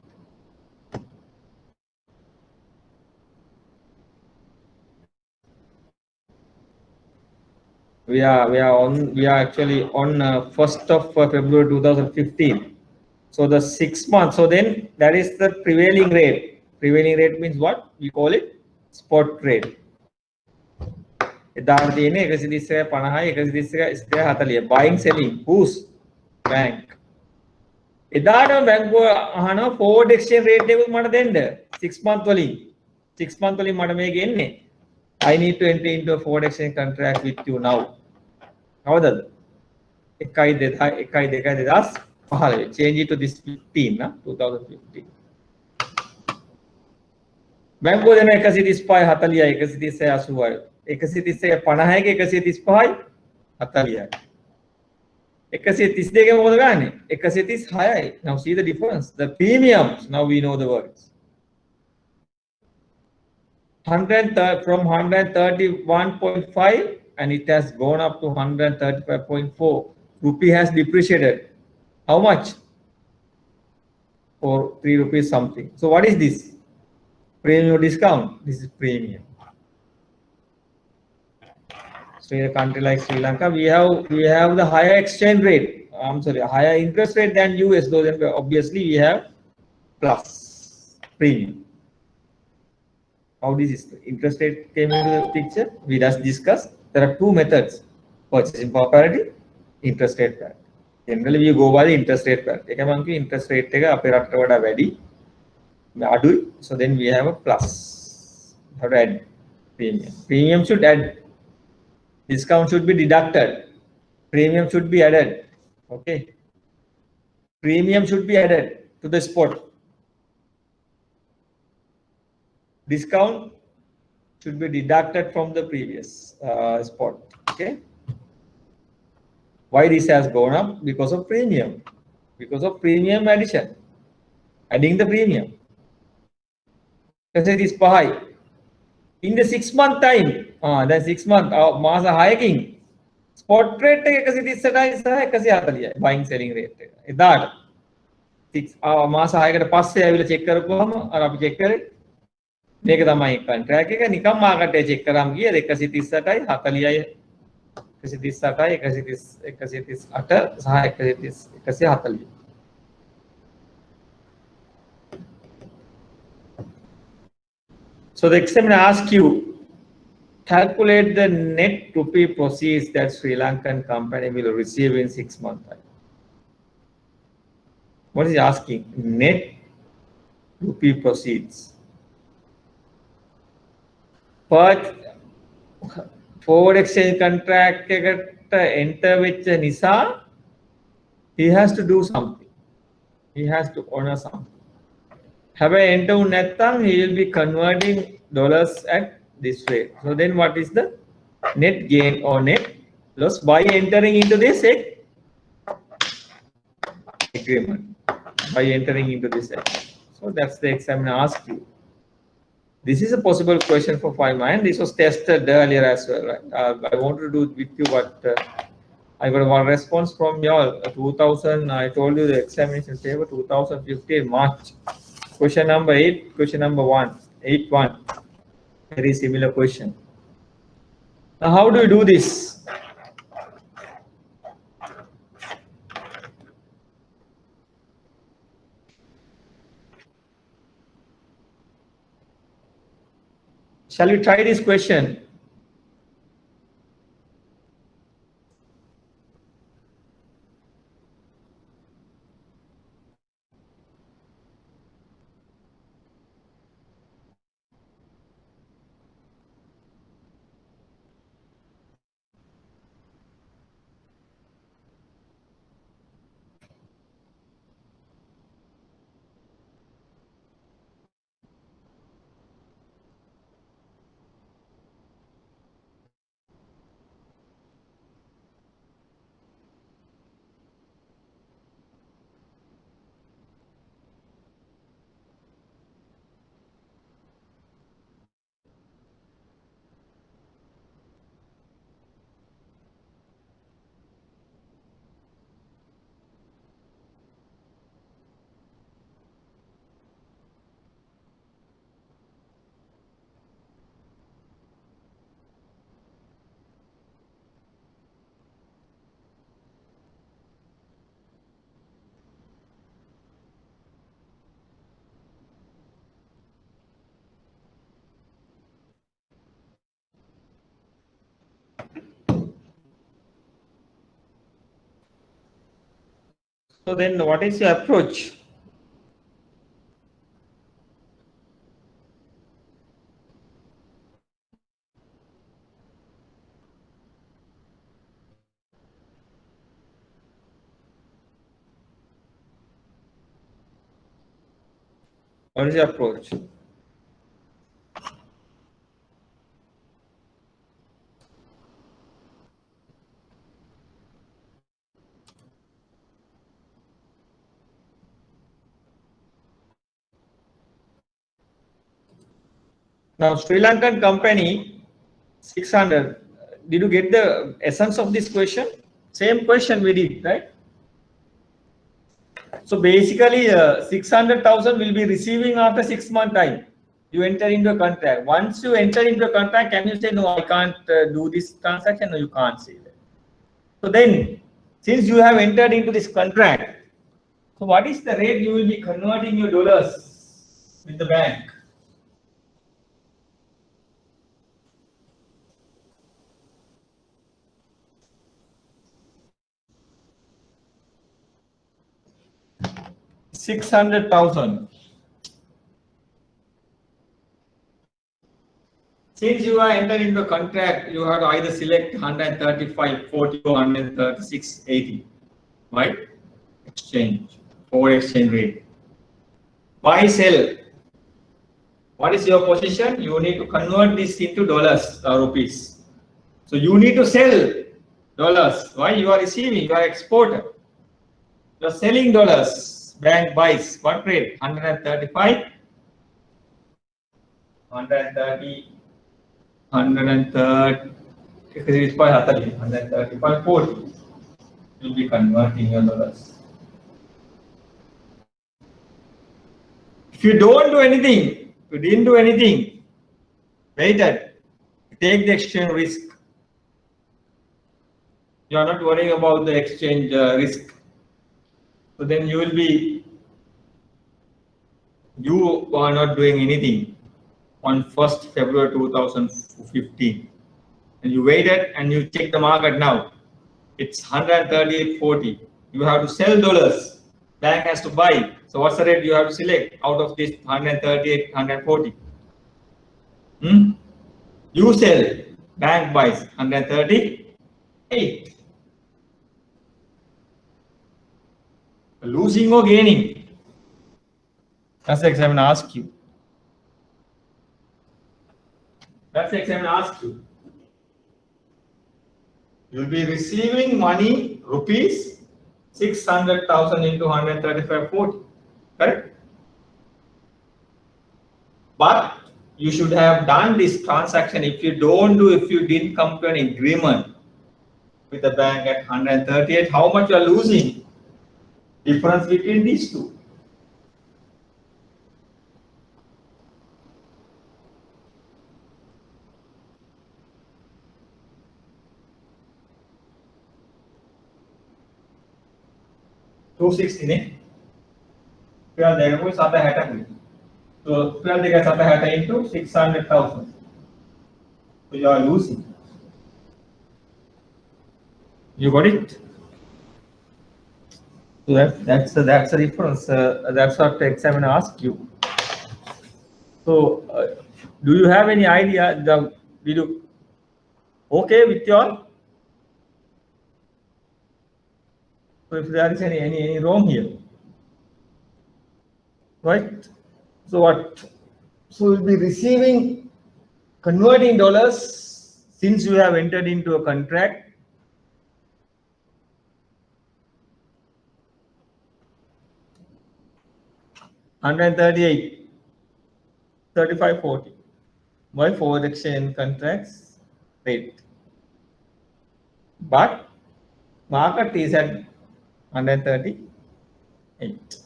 We are actually on 1st of February 2015. So the 6 months. So then that is the prevailing rate. Prevailing rate means what? We call it spot rate. එදාට තියෙන්නේ 130 buying selling whose bank. එදාට බැංකුව අහනවා forward exchange rate එකක් මට දෙන්න 6 month වලින් 6 month වලින් මට මේක එන්නේ. I need to enter into a forward exchange contract with you now. කවදද? 1.2.2015. Change it to this 15 2015. බැංකුව දෙන 135 40යි 136 80යි 131 50යි 135යි 40යි 132 මොකද ගන්නෙ 136යි. Now see the difference, the premiums. Now we know the words. 130 from 131.5 and it has gone up to 135.4. Rupee has depreciated. How much? For 3 rupees something. So what is this? Premium discount. This is premium. a country like Sri Lanka, we have the higher exchange rate. I'm sorry, higher interest rate than US. Though then obviously we have plus premium. How this interest rate came into the picture? We just discussed. There are two methods: purchasing power parity, interest rate parity. Generally, we go by the interest rate parity. Interest rate so then we have a plus. How to add premium? Premium should add. Discount should be deducted. Premium should be added. Okay. Premium should be added to the spot. Discount should be deducted from the previous spot. Okay. Why this has gone up? Because of premium. Because of premium addition. Adding the premium. Because it is high. In the 6 month time, then 6 month, masa hiking. Spot rate buying selling rate. That 6 මාස 6කට පස්සේ ඇවිල්ලා check කරපුවාම අර අපි check කරේ මේක තමයි contract එක නිකම් මාකට් එක චෙක් කරාම ගියේ 138යි 40යි 138යි 138 සහ 140. So the examiner asks you, calculate the net rupee proceeds that Sri Lankan company will receive in 6 months time. What is he asking? Net rupee proceeds. But forward exchange contract enter with Nisa, he has to do something. He has to honor something. Have I enter Nathang, he will be converting dollars at this rate. So then what is the net gain or net loss by entering into this agreement? By entering into this agreement. So that's the examiner asked you. This is a possible question for 5 marks. This was tested earlier as well, right? I wanted to do it with you, but I got one response from y'all. 2000, I told you the examination paper 2015 March. Question number 8, question number 1, 8-1. Very similar question. Now, how do you do this? Shall we try this question? So then what is your approach? What is your approach? Now, Sri Lankan company 600. Did you get the essence of this question? Same question we did, right? So basically, 600,000 will be receiving after 6 month time. You enter into a contract. Once you enter into a contract, can you say, no, I can't do this transaction? No, you can't say that. So then, since you have entered into this contract, so what is the rate you will be converting your dollars with the bank? $600,000. Since you are entering into a contract, you have to either select 135, 40 or 136, 80. Right? Exchange, forward exchange rate. Buy, sell. What is your position? You need to convert this into dollars or rupees. So you need to sell dollars. Why? You are receiving, you are exporter. You are selling dollars. Bank buys. What rate? 135, 130, 130. It's 135, 40. You'll be converting your dollars. If you don't do anything, you didn't do anything, waited, take the exchange risk. You are not worrying about the exchange risk. So then you are not doing anything on 1st February 2015. And you waited and you check the market now. It's 138.40. You have to sell dollars. Bank has to buy. So what's the rate you have to select out of this 138, 140? You sell. Bank buys 138. Losing or gaining? That's the examiner ask you. That's the examiner ask you. You'll be receiving money, rupees, 600,000 into 135.40. Correct? But you should have done this transaction. If you didn't come to an agreement with the bank at 138, how much you are losing? Difference between these two. $260. So 12 into 600,000. So you are losing. You got it? So that's the difference. That's what the examiner asks you. So do you have any idea? Did you okay with your? So if there is any wrong here, right? So what? So we'll be receiving, converting dollars since you have entered into a contract. $138, 35.40 by forward exchange contracts rate. But market is at 138.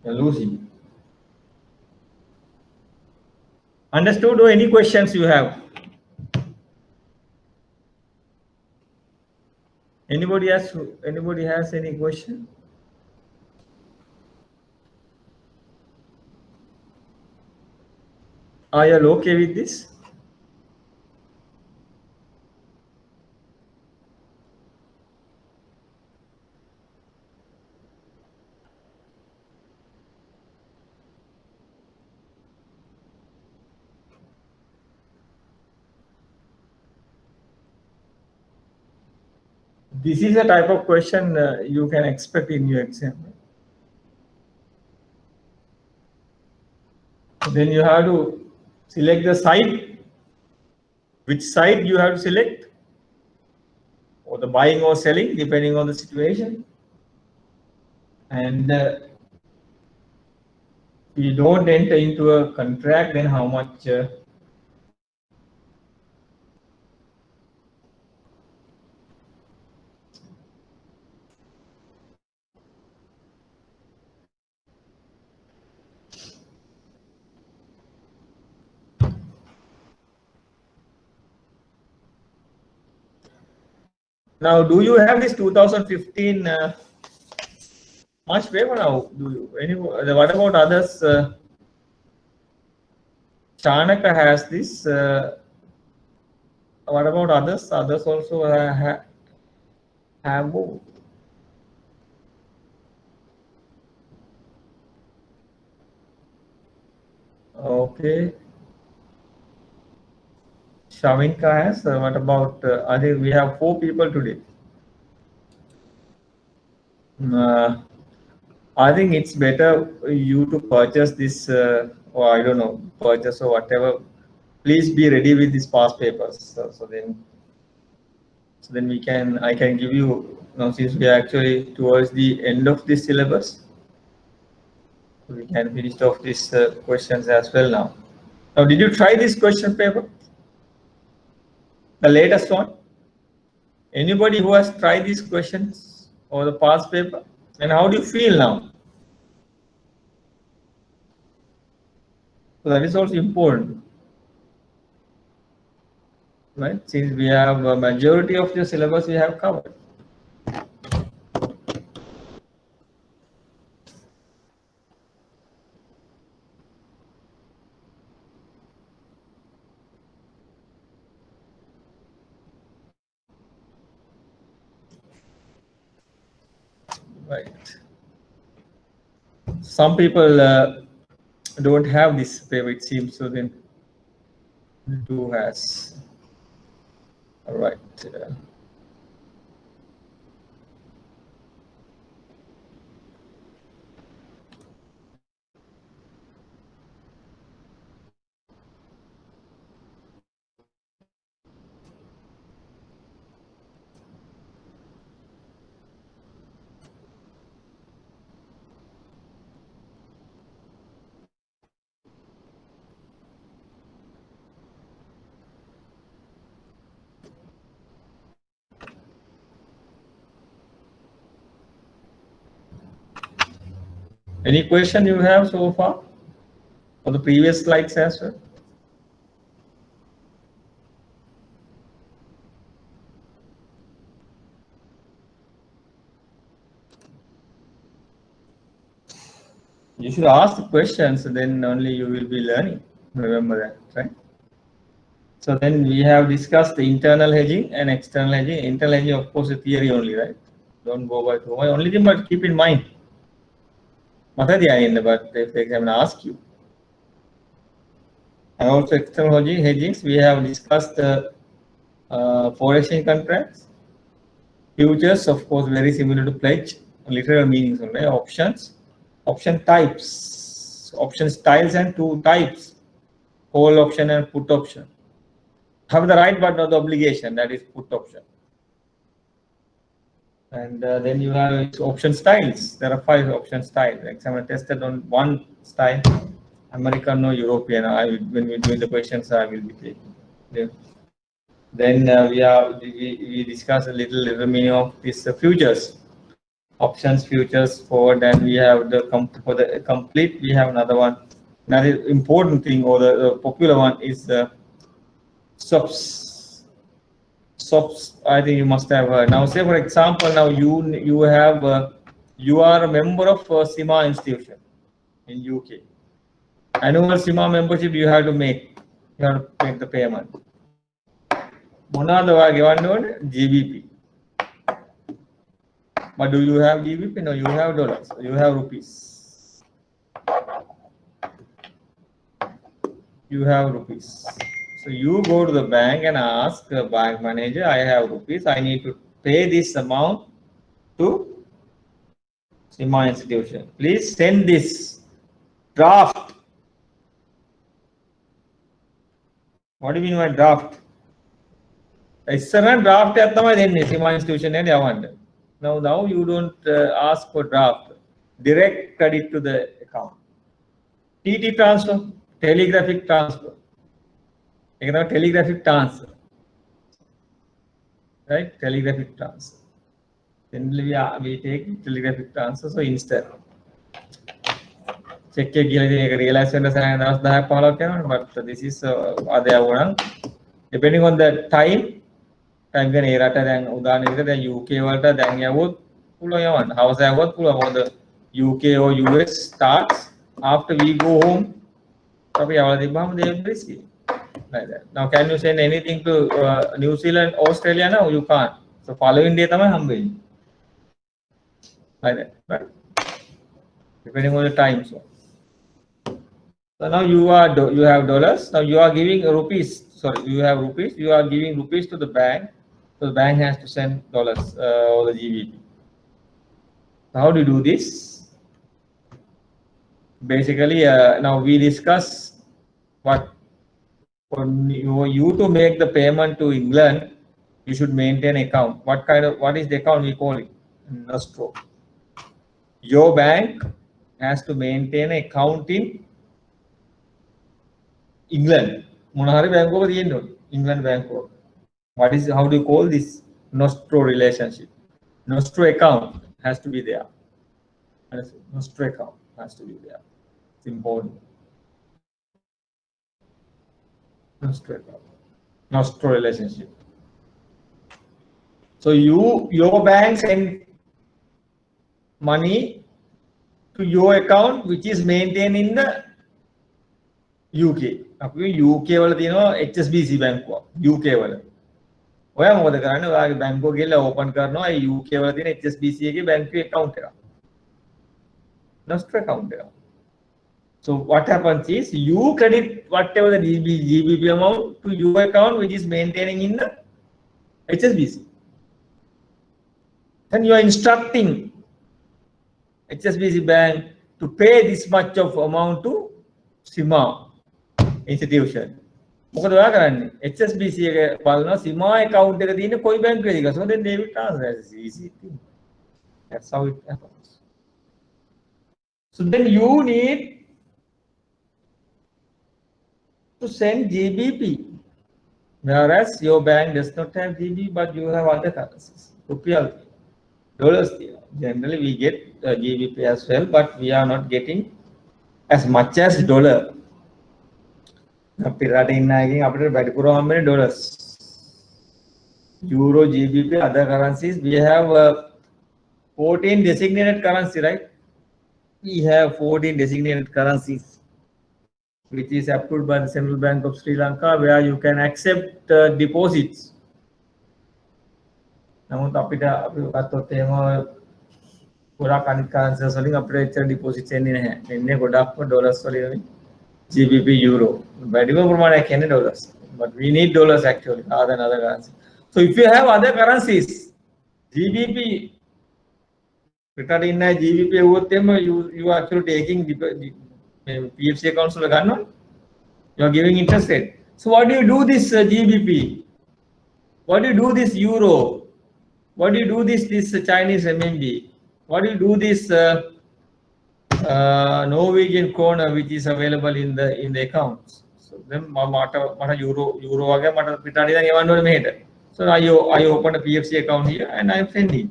You're losing. Understood? Or any questions you have? Anybody has any question? Are you all okay with this? This is a type of question you can expect in your exam. Then you have to select the side. Which side you have to select? Or the buying or selling, depending on the situation. And if you don't enter into a contract, then how much? Now, do you have this 2015 March paper now? Do you? What about others? Chanaka has this. What about others? Others also have. Okay. Shavinka has. What about? I think we have 4 people today. I think it's better you to purchase this, or I don't know, purchase or whatever. Please be ready with these past papers. So then I can give you now, since we are actually towards the end of this syllabus, we can finish off these questions as well now. Now, did you try this question paper? The latest one? Anybody who has tried these questions or the past paper? And how do you feel now? So that is also important, right? Since we have a majority of the syllabus we have covered. Right. Some people don't have this paper, it seems, so then who has? All right. Any question you have so far for the previous slides as well? You should ask the questions, then only you will be learning. Remember that, right? So then we have discussed the internal hedging and external hedging. Internal hedging, of course, is theory only, right? Don't go by the only thing, but keep in mind. But if the examiner asks you. And also external hedgings, we have discussed foreign exchange contracts, futures, of course, very similar to pledge, literal meanings only, options, option types, option styles and 2 types, call option and put option. Have the right but not the obligation, that is put option. And then you have option styles. There are 5 option styles. Examiner tested on 1 style, American or European. When we do the questions, I will be taking. Yeah. Then we discuss a little meaning of this futures, options, futures, forward, and we have for the complete. We have another one. Another important thing, or the popular one, is the swaps. Swaps, I think you must have heard. Now, say for example, now you are a member of CIMA institution in UK. Annual CIMA membership you have to make. You have to make the payment. GBP. But do you have GBP? No, you have dollars. You have rupees. You have rupees. So you go to the bank and ask the bank manager, I have rupees. I need to pay this amount to CIMA institution. Please send this draft. What do you mean by draft? Draft CIMA institution. Now you don't ask for draft. Direct credit to the account. TT transfer, telegraphic transfer. Telegraphic transfer. Right? Telegraphic transfer. Then we take telegraphic transfer. So instead, check realize but this is depending on the time, time ගැන ඒ රට දැන් උදාහරණ විදිහට දැන් UK වලට දැන් යවුවොත් පුළුවන් යවන්න. හවස යවුවොත් පුළුවන්. මොකද UK or US starts after we go home. අපි යවලා තිබ්බම they will be risky. Like that. Now can you send anything to New Zealand, Australia now? You can't. So following day තමයි හම්බ වෙන්නේ. Like that, right? Depending on the time zone. So now you have dollars. Now you are giving rupees. Sorry, you have rupees. You are giving rupees to the bank. So the bank has to send dollars or the GBP. So how do you do this? Basically, now we discuss what for you to make the payment to England, you should maintain account. What is the account we call it? Nostro. Your bank has to maintain an account in England. Monahari bank over the England bank. How do you call this? Nostro relationship. Nostro account has to be there. Nostro account has to be there. It's important. Nostro account. Nostro relationship. So your bank send money to your account which is maintained in the UK. අපි UK වල තියෙනවා HSBC බැංකුවක් UK වල. ඔයා මොකද කරන්නේ? ඔයාගේ බැංකුව ගිහලා open කරනවා ඒ UK වල තියෙන HSBC එකේ බැංකුවේ account එක. Nostro account එක. So what happens is you credit whatever the GBP amount to your account which is maintaining in the HSBC. Then you are instructing HSBC bank to pay this much of amount to SIMA institution. මොකද ඔයා කරන්නේ? HSBC එක බලනවා SIMA account එක තියෙන කොයි බැංකුවේද කියලා. So then they will transfer. It's easy thing. That's how it happens. So then you need to send GBP, whereas your bank does not have GBP, but you have other currencies. Rupiah, dollars. Generally, we get GBP as well, but we are not getting as much as dollar. අපි රටේ ඉන්න අයගෙන් අපිට වැඩිපුරම හම්බෙන්නේ dollars. Euro, GBP, other currencies. We have 14 designated currency, right? We have 14 designated currencies, which is approved by the Central Bank of Sri Lanka, where you can accept deposits. නමුත් අපිට අපි ගත්තොත් එහෙම ගොඩක් අනිත් currencies වලින් අපිට deposits එන්නේ නැහැ. එන්නේ ගොඩක්ම dollars වලින් GBP, euro. වැඩිම ප්‍රමාණයක් එන්නේ dollars. But we need dollars actually rather than other currencies. So if you have other currencies, GBP, පිටට ඉන්න GBP එවුවොත් එහෙම you are actually taking PFC accounts වල ගන්නවා. You are giving interest rate. So what do you do this GBP? What do you do this euro? What do you do this Chinese renminbi? What do you do this Norwegian kroner which is available in the accounts? So then මට euro වගේ මට පිටට ඉඳන් එවන්න ඕනේ මෙහෙට. So I open a PFC account here and I am sending.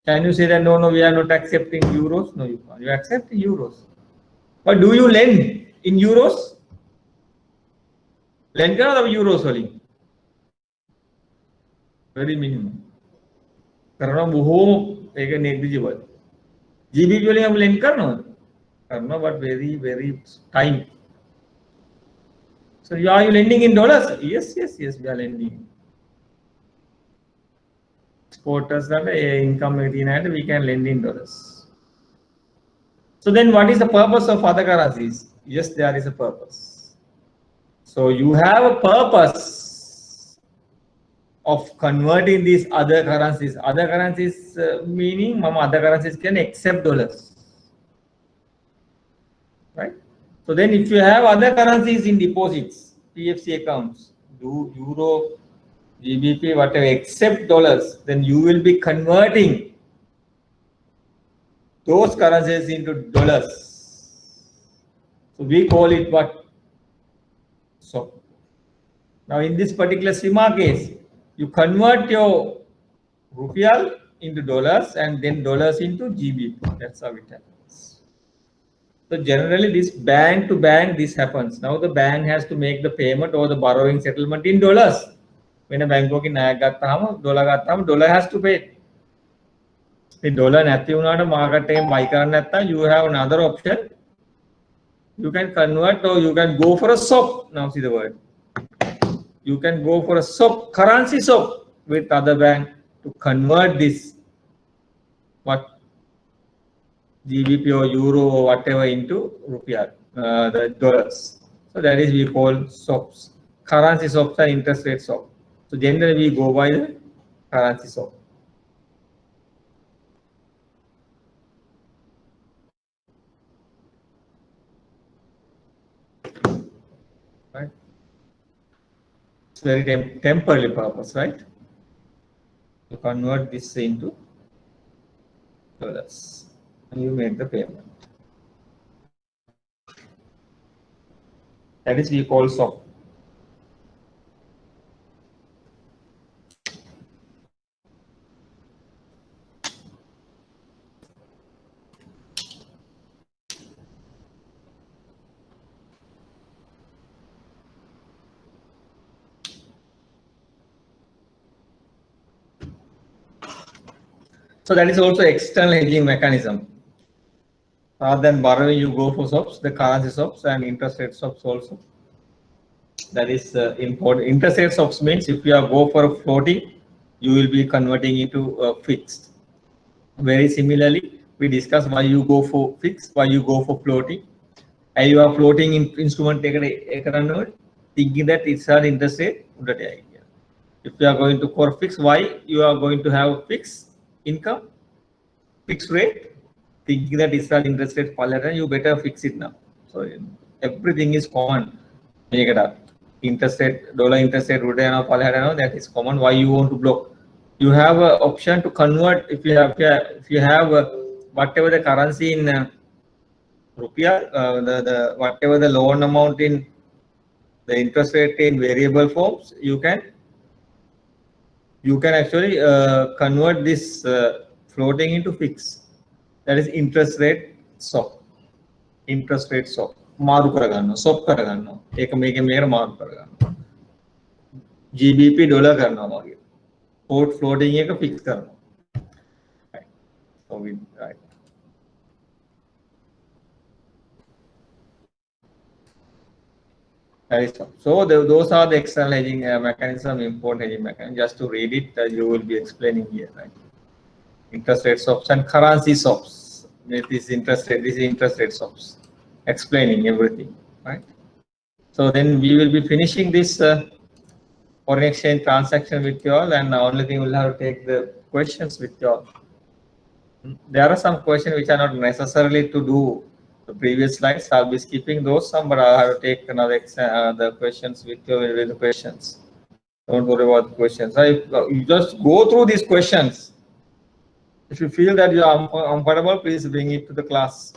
Can you say that no, we are not accepting euros? No, you can't. You accept euros. But do you lend in euros? Lend කරනවද euros වලින්? Very minimum. කරනවා බොහෝම ඒක negligible. GBP වලින් අපි lend කරනවද? කරනවා but very time. So are you lending in dollars? Yes, we are lending. Exporters that income we can lend in dollars. So then what is the purpose of other currencies? Yes, there is a purpose. So you have a purpose of converting these other currencies. Other currencies meaning other currencies can accept dollars. Right? So then if you have other currencies in deposits, PFC accounts, do euro, GBP, whatever, except dollars, then you will be converting those currencies into dollars. So we call it what? So now in this particular SIMA case, you convert your rupiah into dollars and then dollars into GBP. That's how it happens. So generally this bank to bank, this happens. Now the bank has to make the payment or the borrowing settlement in dollars. වෙන බැංකුවකින් ණයක් ගත්තාම dollar ගත්තාම dollar has to pay. ඉතින් dollar නැති වුණාට market එකෙන් buy කරන්න නැත්නම් you have another option. You can convert or you can go for a swap. Now see the word. You can go for a swap, currency swap with other bank to convert this what GBP or euro or whatever into rupiah, the dollars. So that is we call swaps. Currency swaps and interest rate swap. So generally we go by the currency swap. Right? It's very temporary purpose, right? To convert this into dollars and you make the payment. That is we call swap. So that is also external hedging mechanism. Rather than borrowing, you go for swaps, the currency swaps and interest rate swaps also. That is important. Interest rate swaps means if you are go for a floating, you will be converting into fixed. Very similarly, we discuss why you go for fixed, why you go for floating. And you are floating in instrument thinking that it's an interest rate. If you are going to core fixed, why you are going to have fixed income, fixed rate, thinking that it's an interest rate, you better fix it now. So everything is common. Interest rate, dollar interest rate, that is common. Why you want to block? You have an option to convert if you have whatever the currency in rupiah, the whatever the loan amount in the interest rate in variable forms, you can actually convert this floating into fixed. That is interest rate swap. Interest rate swap. मारू करगानो, swap करगानो. एक मेरे मारू करगानो. GBP dollar करना मागे. Port floating एक fix करना. Right. So we right. So those are the external hedging mechanism, import hedging mechanism. Just to read it, you will be explaining here, right? Interest rate swaps and currency swaps. This interest rate swaps. Explaining everything, right? So then we will be finishing this foreign exchange transaction with you all, and the only thing we'll have to take the questions with you all. There are some questions which are not necessarily to do the previous slides. I'll be skipping those some, but I'll have to take another the questions with you with the questions. Don't worry about the questions. You just go through these questions. If you feel that you are comfortable, please bring it to the class.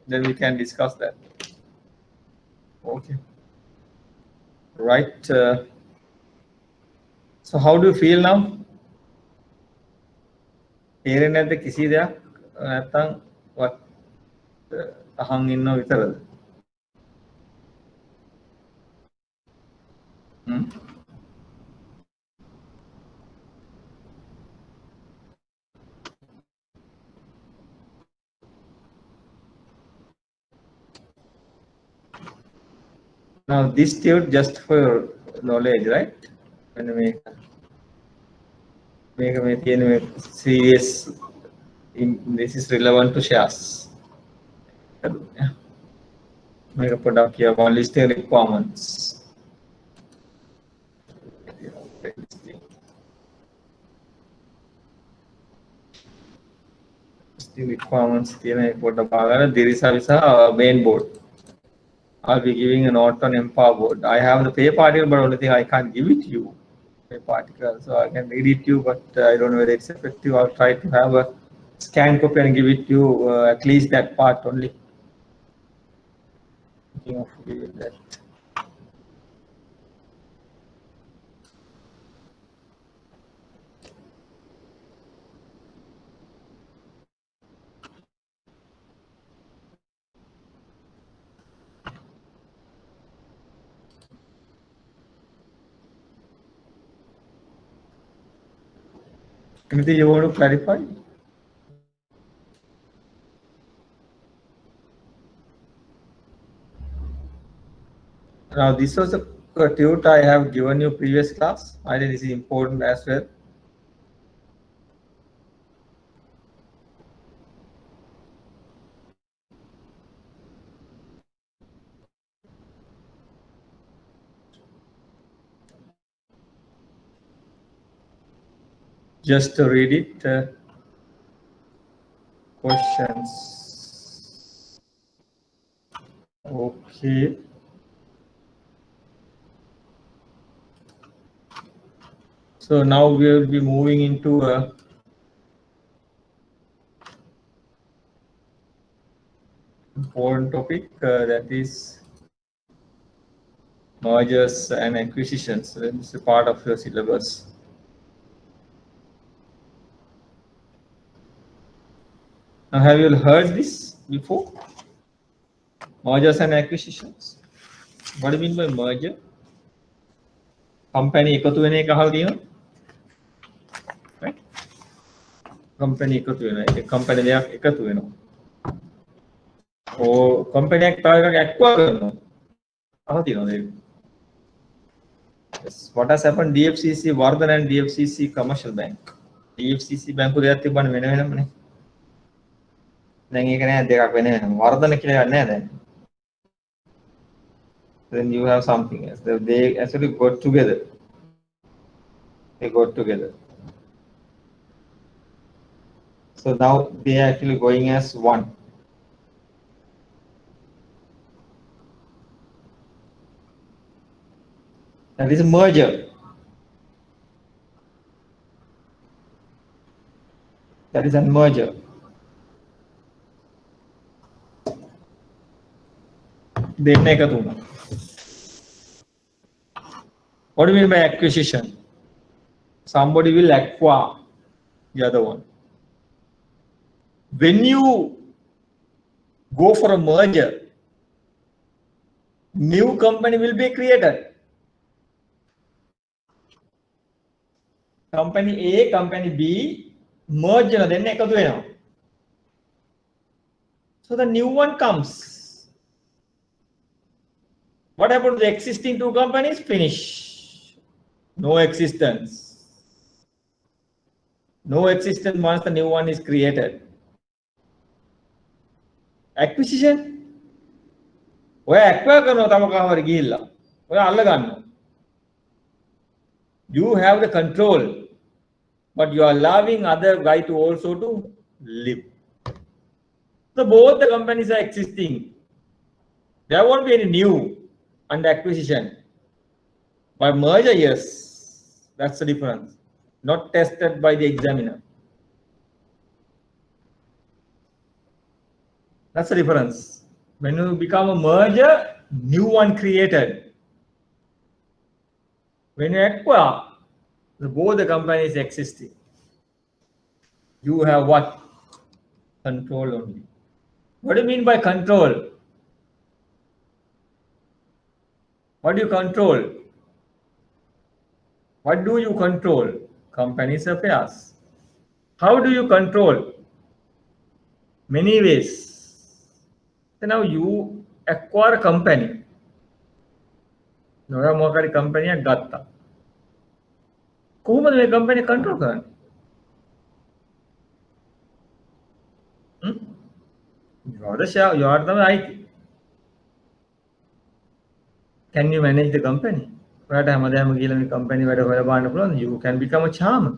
Then we can discuss that. Okay. Right. So how do you feel now? What? Now this tube just for knowledge, right? When we make serious, this is relevant to shares. Make a product here on listing requirements. Listing requirements. There is a main board. I'll be giving a note on Empower board. I have the pay particle, but only thing I can't give it to you. Pay particle, so I can read it to you, but I don't know whether it's effective. I'll try to have a scan copy and give it to you, at least that part only. Thinking of giving that. Anything you want to clarify? Now, this was a tutor I have given you previous class. I think this is important as well. Just to read it. Questions. Okay. So now we will be moving into a important topic that is mergers and acquisitions. It's a part of your syllabus. Now, have you heard this before? Mergers and acquisitions. What do you mean by merger? Company එකතු වෙන එක අහලා තියෙනවද? Right? Company එකතු වෙනවා. ඒ company දෙකක් එකතු වෙනවා. ඕ company එකක් තව එකක් acquire කරනවා. අහලා තියෙනවද ඒක? Yes. What has happened? DFCC Vardhan and DFCC Commercial Bank. DFCC බැංකු දෙකක් තිබ්බනේ වෙන වෙනමනේ. දැන් ඒක නෑ දෙකක් වෙන වෙනම. වර්ධන කියලා එකක් නෑ දැන්. Then you have something else. They actually got together. They got together. So now they are actually going as one. That is a merger. That is a merger. දෙන්න එකතු වුණා. What do you mean by acquisition? Somebody will acquire the other one. When you go for a merger, new company will be created. Company A, company B, merge then එකතු වෙනවා. So the new one comes. What happened to the existing two companies? Finish. No existence. No existence once the new one is created. Acquisition. ඔය acquire කරනවා තම කවර ගිහිල්ලා. ඔය අල්ල ගන්නවා. You have the control, but you are allowing other guy to also to live. So both the companies are existing. There won't be any new under acquisition. By merger, yes, that's the difference. Not tested by the examiner. That's the difference. When you become a merger, new one created. When you acquire, both the companies existing. You have what? Control only. What do you mean by control? What do you control? What do you control? Company's affairs. How do you control? Many ways. So now you acquire a company. Noya මොකරි company එකක් ගත්තා. කොහොමද මේ company control කරන්නේ? You are the share, you are the IT. Can you manage the company? Company you can become a charmer.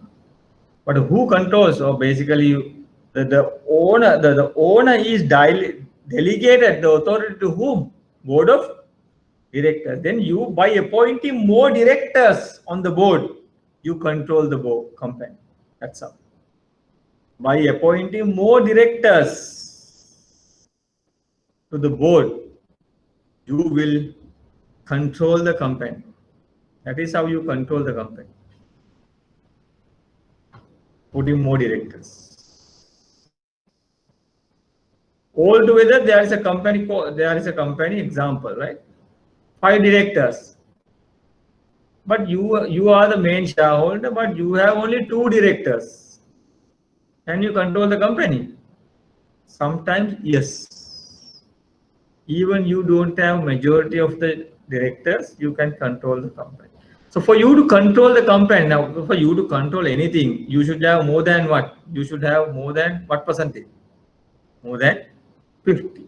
But who controls? Or basically the owner, the owner is delegated the authority to whom? Board of directors. Then you, by appointing more directors on the board, you control the board company. That's all. By appointing more directors to the board, you will control the company. That is how you control the company. Putting more directors. Altogether, there is a company example, right? 5 directors. But you are the main shareholder, but you have only 2 directors. Can you control the company? Sometimes, yes. Even you don't have majority of the directors, you can control the company. So for you to control the company, now for you to control anything, you should have more than what? You should have more than what percentage? More than 50.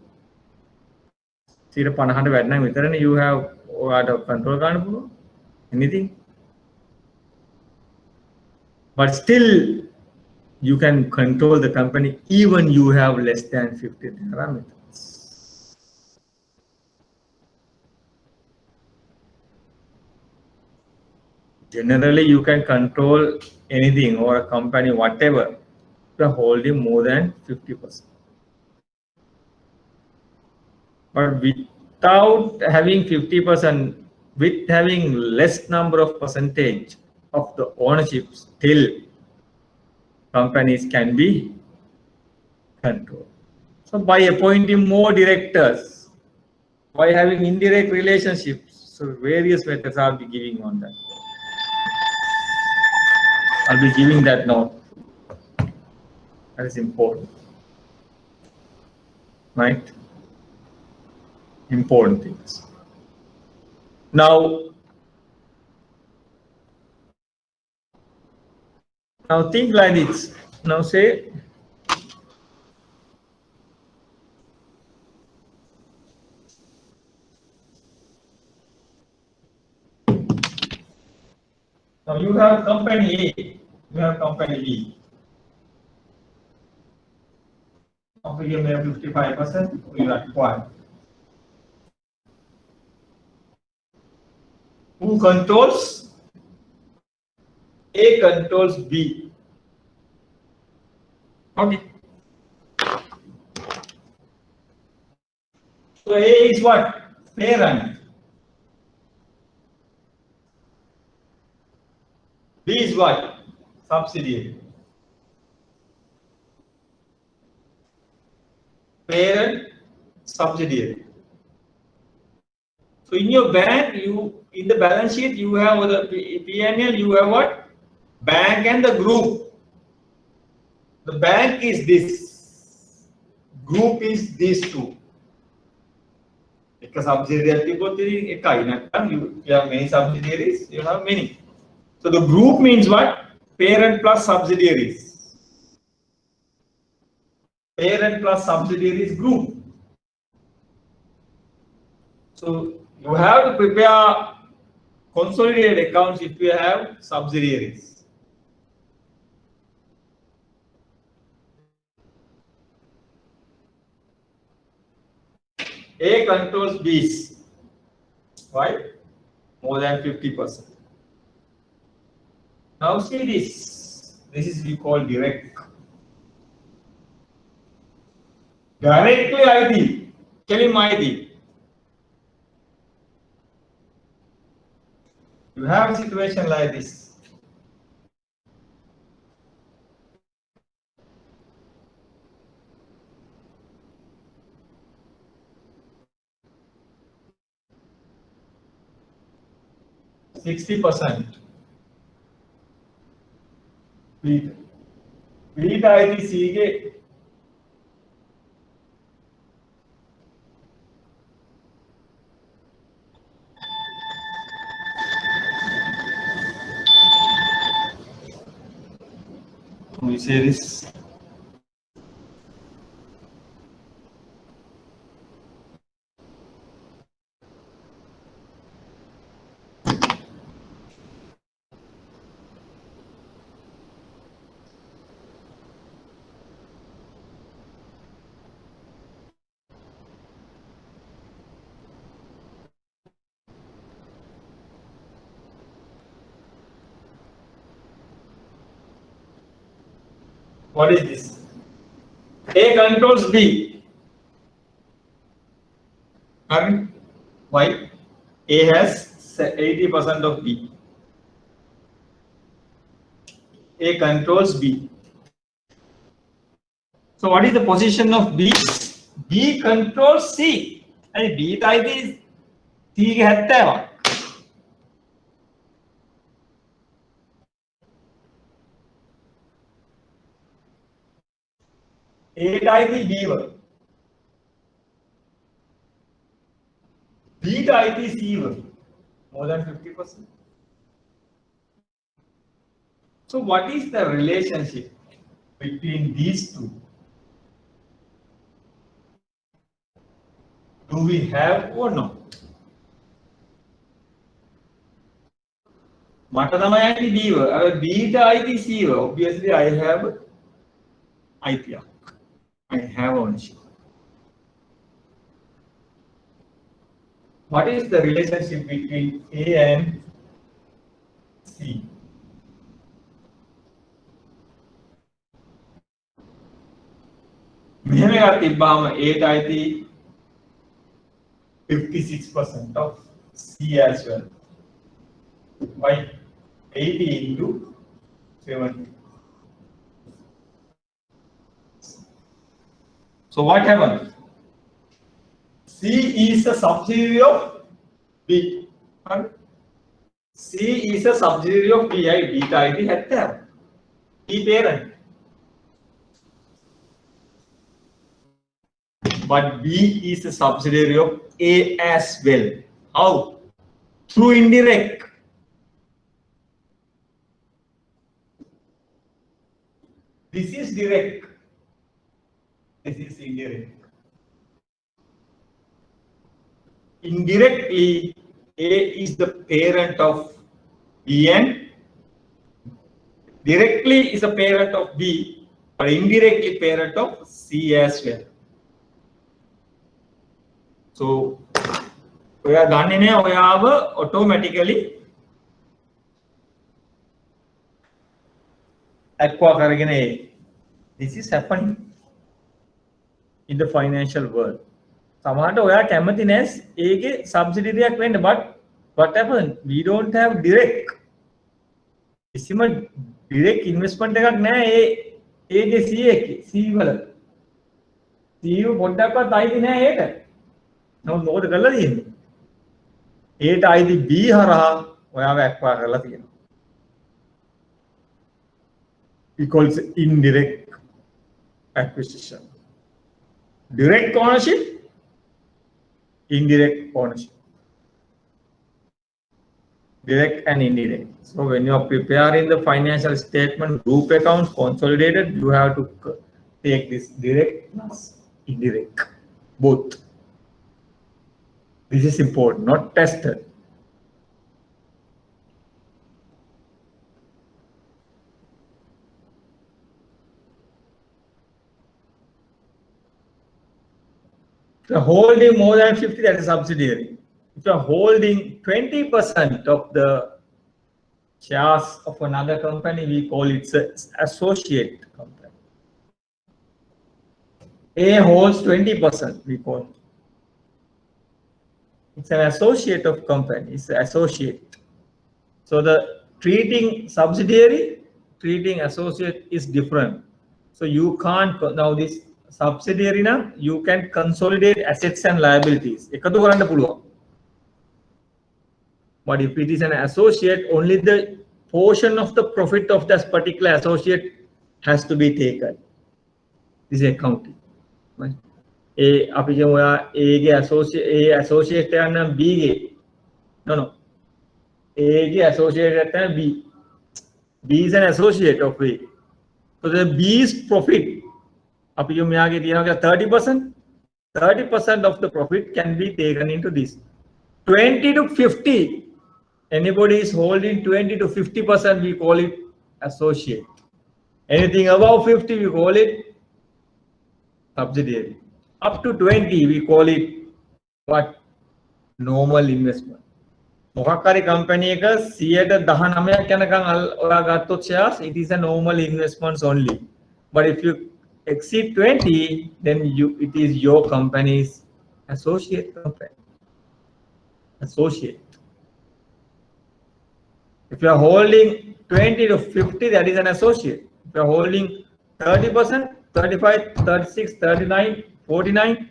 See the 50 වැඩනම් විතරනේ you have what control කරන්න පුළුවන්. Anything. But still you can control the company even you have less than 50 parameters. Generally, you can control anything or a company, whatever, if you are holding more than 50%. But without having 50%, with having less number of percentage of the ownership, still companies can be controlled. So by appointing more directors, by having indirect relationships, so various methods I'll be giving on that. I'll be giving that note. That is important, right? Important things. Now think like this. Now say, now you have company A, you have company B. Now you have 55%, you are required. Who controls? A controls B. Okay. So A is what? Parent. B is what? Subsidiary. Parent, subsidiary. So in your bank, in the balance sheet, you have the P&L, you have what? Bank and the group. The bank is this. Group is these two. Because subsidiary you have many subsidiaries, you have many. So the group means what? Parent plus subsidiaries. Parent plus subsidiaries group. So you have to prepare consolidated accounts if you have subsidiaries. A controls B's. Why? More than 50%. Now see this. This is we call direct. Directly ID. Tell him ID. You have a situation like this. %60. Beat ID sige. We say this. What is this? A controls B. And why? A has 80% of B. A controls B. So what is the position of B? B controls C. And B type is C hat. ඒටයි B1. Bටයි C1. More than 50%. So what is the relationship between these two? Do we have or no? මට තමයි අයිති B1. අර Bට අයිති C1. Obviously I have IPR. I have ownership. What is the relationship between A and C? මෙහෙම එකක් තිබ්බාම Aට අයිති 56% of C as well. By 80 into 70. So what happened? C is a subsidiary of B. C is a subsidiary of B. Beta ID had them. B parent. But B is a subsidiary of A as well. How? Through indirect. This is direct. This is indirect. Indirectly, A is the parent of B and directly is a parent of B, but indirectly parent of C as well. So, we are done in a way automatically acquire again A. This is happening in the financial world. Samahaට ඔයා කැමති නැස් ඒකේ subsidiary එකක් වෙන්න, but what happened? We don't have direct. කිසිම direct investment එකක් නැහැ ඒකේ C වල. C පොඩ්ඩක්වත් අයිති නැහැ ඒකට. නමුත් මොකද කරලා තියෙන්නේ? ඒට අයිති B හරහා ඔයාව acquire කරලා තියෙනවා. We call it indirect acquisition. Direct ownership, indirect ownership. Direct and indirect. So when you are preparing the financial statement, group accounts, consolidated, you have to take this direct plus indirect, both. This is important, not tested. If you are holding more than 50, that is subsidiary. If you are holding 20% of the shares of another company, we call it associate company. A holds 20%, we call it. It's an associate of company, it's an associate. So the treating subsidiary, treating associate is different. So you can't, now this subsidiary now, you can consolidate assets and liabilities. එකතු කරන්න පුළුවන්. But if it is an associate, only the portion of the profit of this particular associate has to be taken. This is accounting. Right? අපි කියමු ඔයා A ගේ associate එකක් නම් B ගේ. No. A ගේ associate එකක් නම් B. B is an associate of A. So the B's profit, අපි කියමු මෙයාගේ තියෙනවා 30%. 30% of the profit can be taken into this. 20 to 50. Anybody is holding 20 to 50%, we call it associate. Anything above 50, we call it subsidiary. Up to 20, we call it what? Normal investment. මොකක් හරි company එක 119ක් යනකම් ඔයා ගත්තොත් shares, it is a normal investments only. But if you exceed 20, then it is your company's associate company. Associate. If you are holding 20 to 50, that is an associate. If you are holding 30%, 35, 36, 39, 49,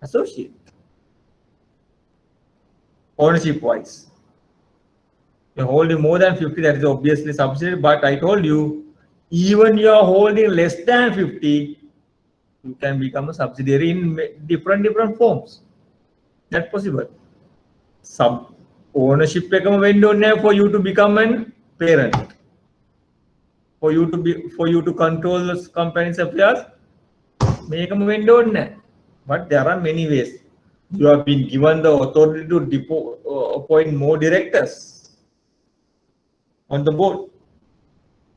associate. Ownership wise. If you are holding more than 50, that is obviously subsidiary. But I told you, even you are holding less than 50, You can become a subsidiary in different forms. That's possible. Sub ownership එකම වෙන්න ඕනේ නැහැ for you to become an parent. For you to control the company's affairs. මේකම වෙන්න ඕනේ නැහැ. But there are many ways. You have been given the authority to appoint more directors on the board.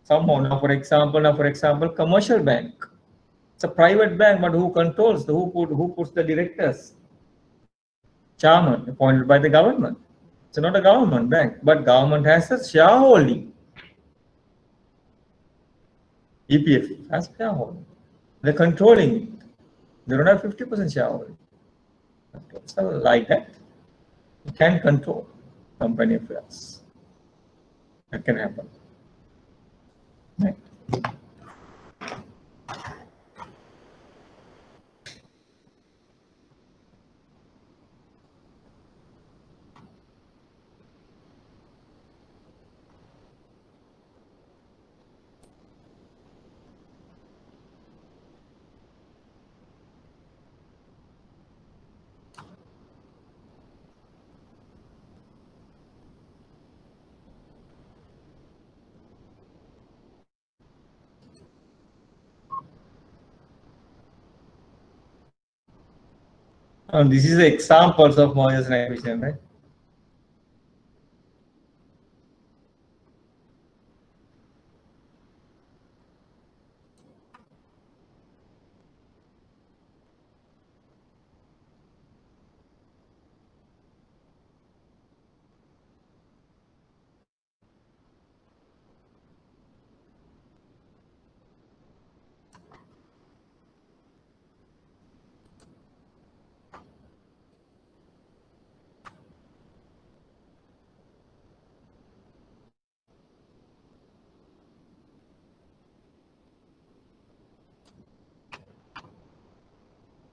Somehow, now for example, commercial bank. It's a private bank, but who controls? Who puts the directors? Chairman appointed by the government. It's not a government bank, but government has a shareholding. EPF has shareholding. They're controlling it. They don't have 50% shareholding. So like that, you can control company affairs. That can happen. Right. And this is the examples of mergers and acquisition, right?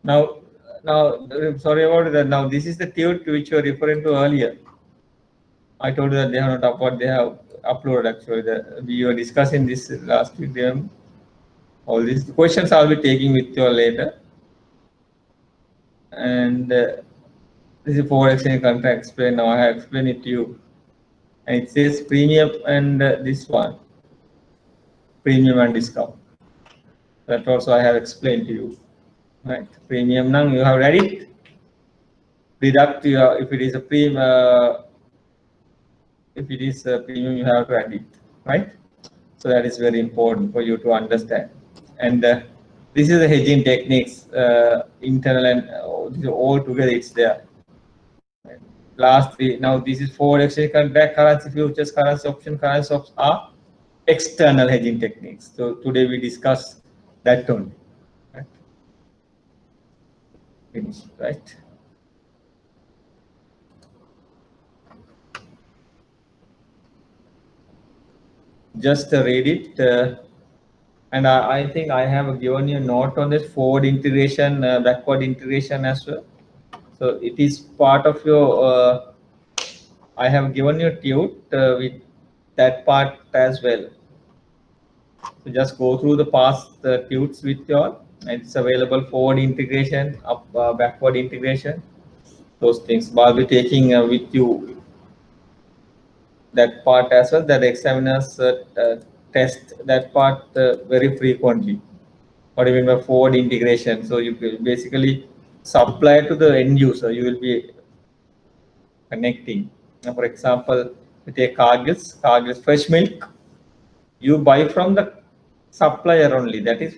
Now, sorry about that. Now, this is the tune which you were referring to earlier. I told you that they have not uploaded. They have uploaded actually. We were discussing this last week. All these questions I'll be taking with you later. And this is forward exchange contract explained. Now I have explained it to you. And it says premium and this one, premium and discount. That also I have explained to you. Right, premium now you have read it. Deduct your, if it is a premium, you have to add it, right? So that is very important for you to understand. And this is the hedging techniques, internal and all together. It's there. Last three. Now this is forward exchange contract, currency futures, currency option, currency swaps are external hedging techniques. So today we discuss that only. Finish, right? Just read it, and I think I have given you a note on this forward integration, backward integration as well. So it is part of your. I have given you a tute with that part as well. So just go through the past tutes with you all. It's available forward integration, backward integration, those things. But I'll be taking with you that part as well, that examiners test that part very frequently. What do you mean by forward integration? So you will basically supply to the end user, you will be connecting. Now, for example, you take Cargill's fresh milk, you buy from the supplier only, that is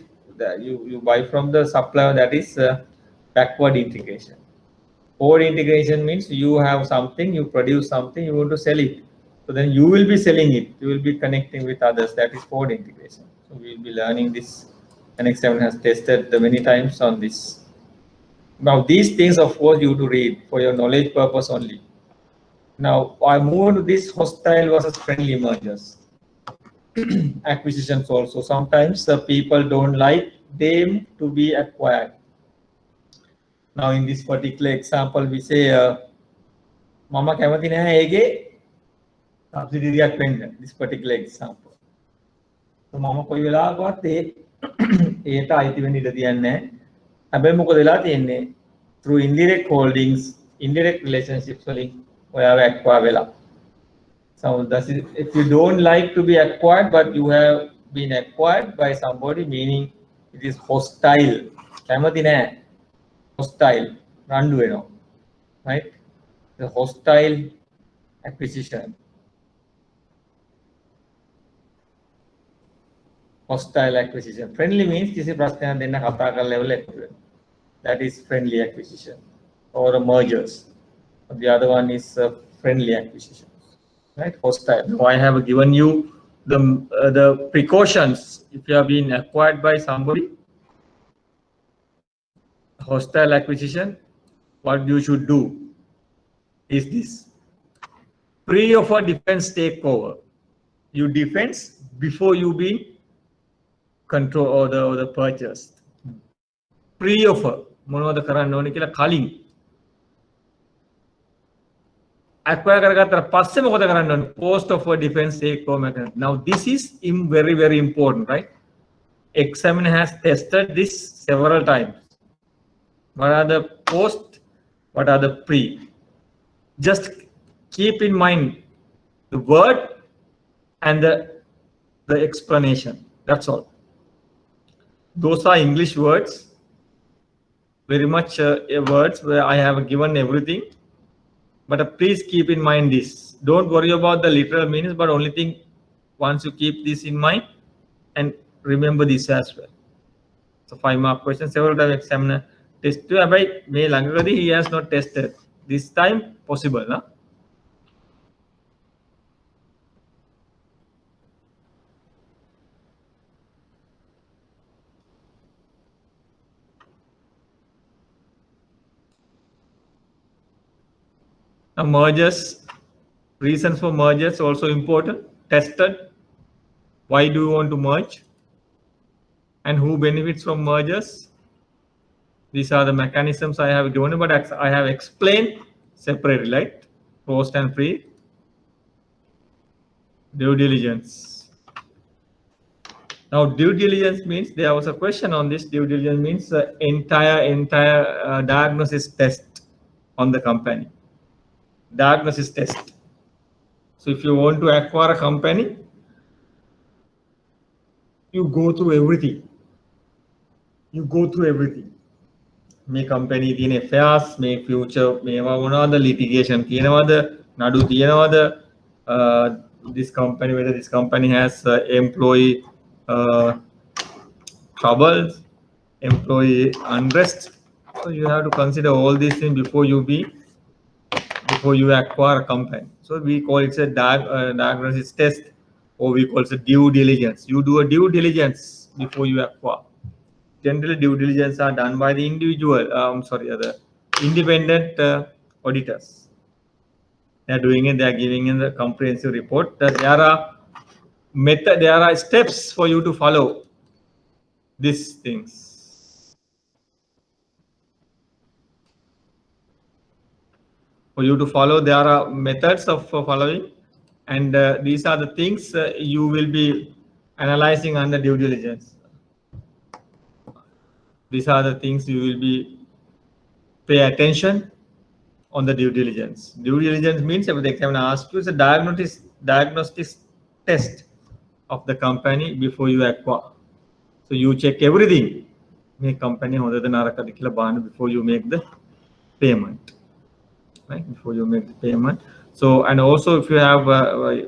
you buy from the supplier, that is backward integration. Forward integration means you have something, you produce something, you want to sell it. So then you will be selling it, you will be connecting with others, that is forward integration. So we will be learning this, and examiner has tested many times on this. Now these things of course you to read for your knowledge purpose only. Now I move on to this hostile versus friendly mergers. Acquisitions also. Sometimes the people don't like them to be acquired. Now in this particular example, we say, Mama කැමති නැහැ ඒගේ subsidiary වෙන්න. This particular example. So Mama කොයි වෙලාවකවත් ඒට අයිති වෙන්න ඉඩ තියන්නේ නැහැ. හැබැයි මොකද වෙලා තියෙන්නේ through indirect holdings indirect relationships වලින් ඔයාව acquire වෙලා. So that is, if you don't like to be acquired but you have been acquired by somebody, meaning it is hostile. කැමති නෑ. Hostile. රණ්ඩු වෙනවා. Right? The hostile acquisition. Hostile acquisition. Friendly means किसी प्रश्न देना खाता कर level එකතු. That is friendly acquisition or mergers. The other one is friendly acquisition. Right? Hostile. So I have given you the precautions if you have been acquired by somebody. Hostile acquisition. What you should do is this: pre-offer defense takeover. You defense before you be control or the purchased. Pre-offer. මොනවද කරන්න ඕනේ කියලා කලින් acquire කරගත්තට පස්සේ මොකද කරන්න ඕනේ? Post offer defense takeover mechanism. Now this is very very important, right? Examiner has tested this several times. What are the post? What are the pre? Just keep in mind the word and the explanation. That's all. Those are English words, very much words where I have given everything. But please keep in mind this. Don't worry about the literal meanings, but only thing once you keep this in mind and remember this as well. So 5 mark question, several times examiner test to abai may langadi he has not tested. This time possible, na? Now mergers, reasons for mergers also important. Tested. Why do you want to merge? And who benefits from mergers? These are the mechanisms I have given, but I have explained separately, right? Post and pre. Due diligence. Now due diligence means there was a question on this. Due diligence means the entire diagnosis test on the company. Diagnosis test. So if you want to acquire a company, you go through everything. You go through everything. Make company තියෙන affairs, make future, මේවා මොනවද litigation තියෙනවද, නඩු තියෙනවද, this company, whether this company has employee troubles, employee unrest. So you have to consider all these things before you acquire a company. So we call it a diagnosis test, or we call it a due diligence. You do a due diligence before you acquire. Generally, due diligence are done by the the independent auditors. They are doing it. They are giving in the comprehensive report. There are steps for you to follow these things. For you to follow, there are methods of following, and these are the things you will be analyzing under due diligence. These are the things you will be pay attention on the due diligence. Due diligence means if the examiner asks you, it's a diagnostic test of the company before you acquire. So you check everything. Make company before you make the payment. Right, before you make the payment. So, and also if you have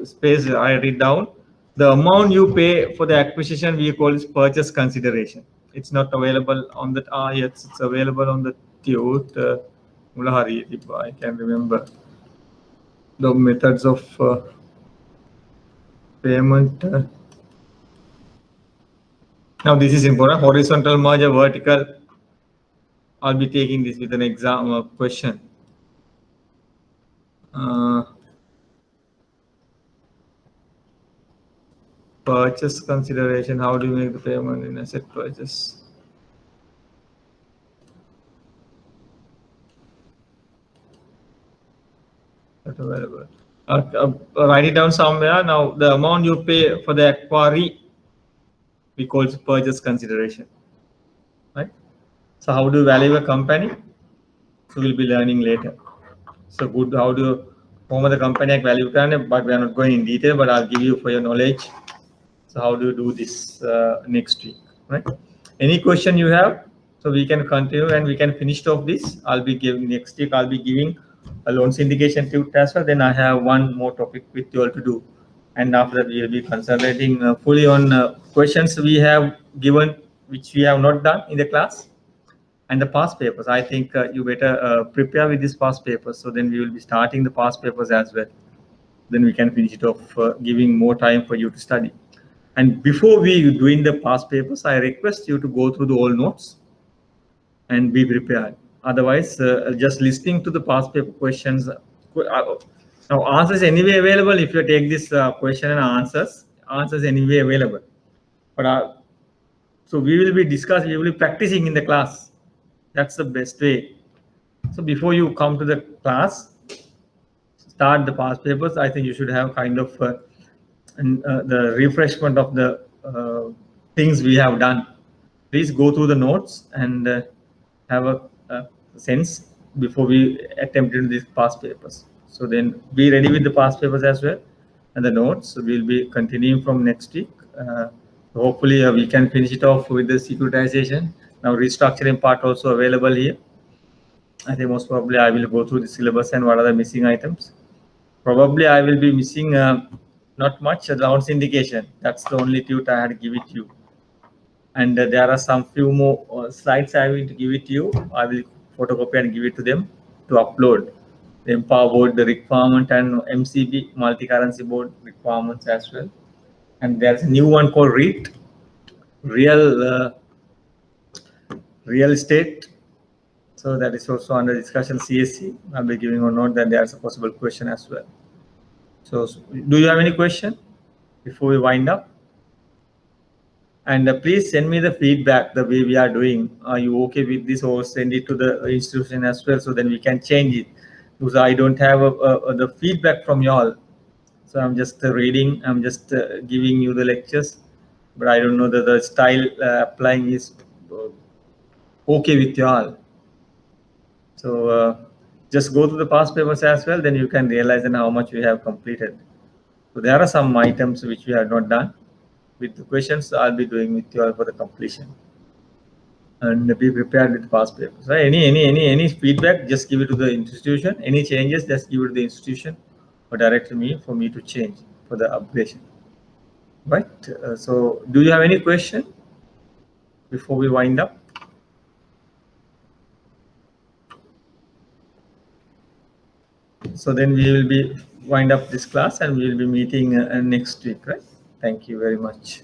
space, I read down the amount you pay for the acquisition, we call it purchase consideration. It's not available on the yes, it's available on the TOT. I can remember the methods of payment. Now this is important: horizontal merger, vertical. I'll be taking this with an exam question. Purchase consideration. How do you make the payment in asset purchase? Not available. Write it down somewhere. Now the amount you pay for the acquiree, we call it purchase consideration, right? So how do you value a company? So we'll be learning later. So good, how do you form the company value, but we are not going in detail, but I'll give you for your knowledge. So how do you do this next week, right? Any question you have? So we can continue and we can finish off this. I'll be giving next week, I'll be giving a loan syndication tutor as well. Then I have one more topic with you all to do. And after that, we will be concentrating fully on questions we have given, which we have not done in the class, and the past papers. I think you better prepare with these past papers. So then we will be starting the past papers as well. Then we can finish it off, giving more time for you to study. And before we doing the past papers, I request you to go through the old notes and be prepared. Otherwise, just listening to the past paper questions. Now, answers anyway available. If you take this question and answers anyway available. But so we will be discussing, we will be practicing in the class. That's the best way. So before you come to the class, start the past papers. I think you should have kind of the refreshment of the things we have done. Please go through the notes and have a sense before we attempt in these past papers. So then be ready with the past papers as well and the notes. So we'll be continuing from next week. Hopefully we can finish it off with the securitization. Now restructuring part also available here. I think most probably I will go through the syllabus and what are the missing items. Probably I will be missing not much loan syndication. That's the only tutor I had to give it to you. And there are some few more slides I will give it to you. I will photocopy and give it to them to upload. The Empower board, the requirement, and MCB multi-currency board requirements as well. And there's a new one called REIT, real estate. So that is also under discussion. CSC. I'll be giving a note that there's a possible question as well. So do you have any question before we wind up? And please send me the feedback the way we are doing. Are you okay with this, or send it to the institution as well, so then we can change it, because I don't have the feedback from y'all. So I'm just reading, I'm just giving you the lectures, but I don't know that the style applying is okay with y'all. So just go to the past papers as well, then you can realize then how much we have completed. So there are some items which we have not done. With the questions, I'll be doing with you all for the completion. And be prepared with past papers. Right? Any feedback, just give it to the institution. Any changes, just give it to the institution or direct to me for me to change for the upgradation. Right? So do you have any question before we wind up? So then we will be wind up this class and we will be meeting next week, right? Thank you very much.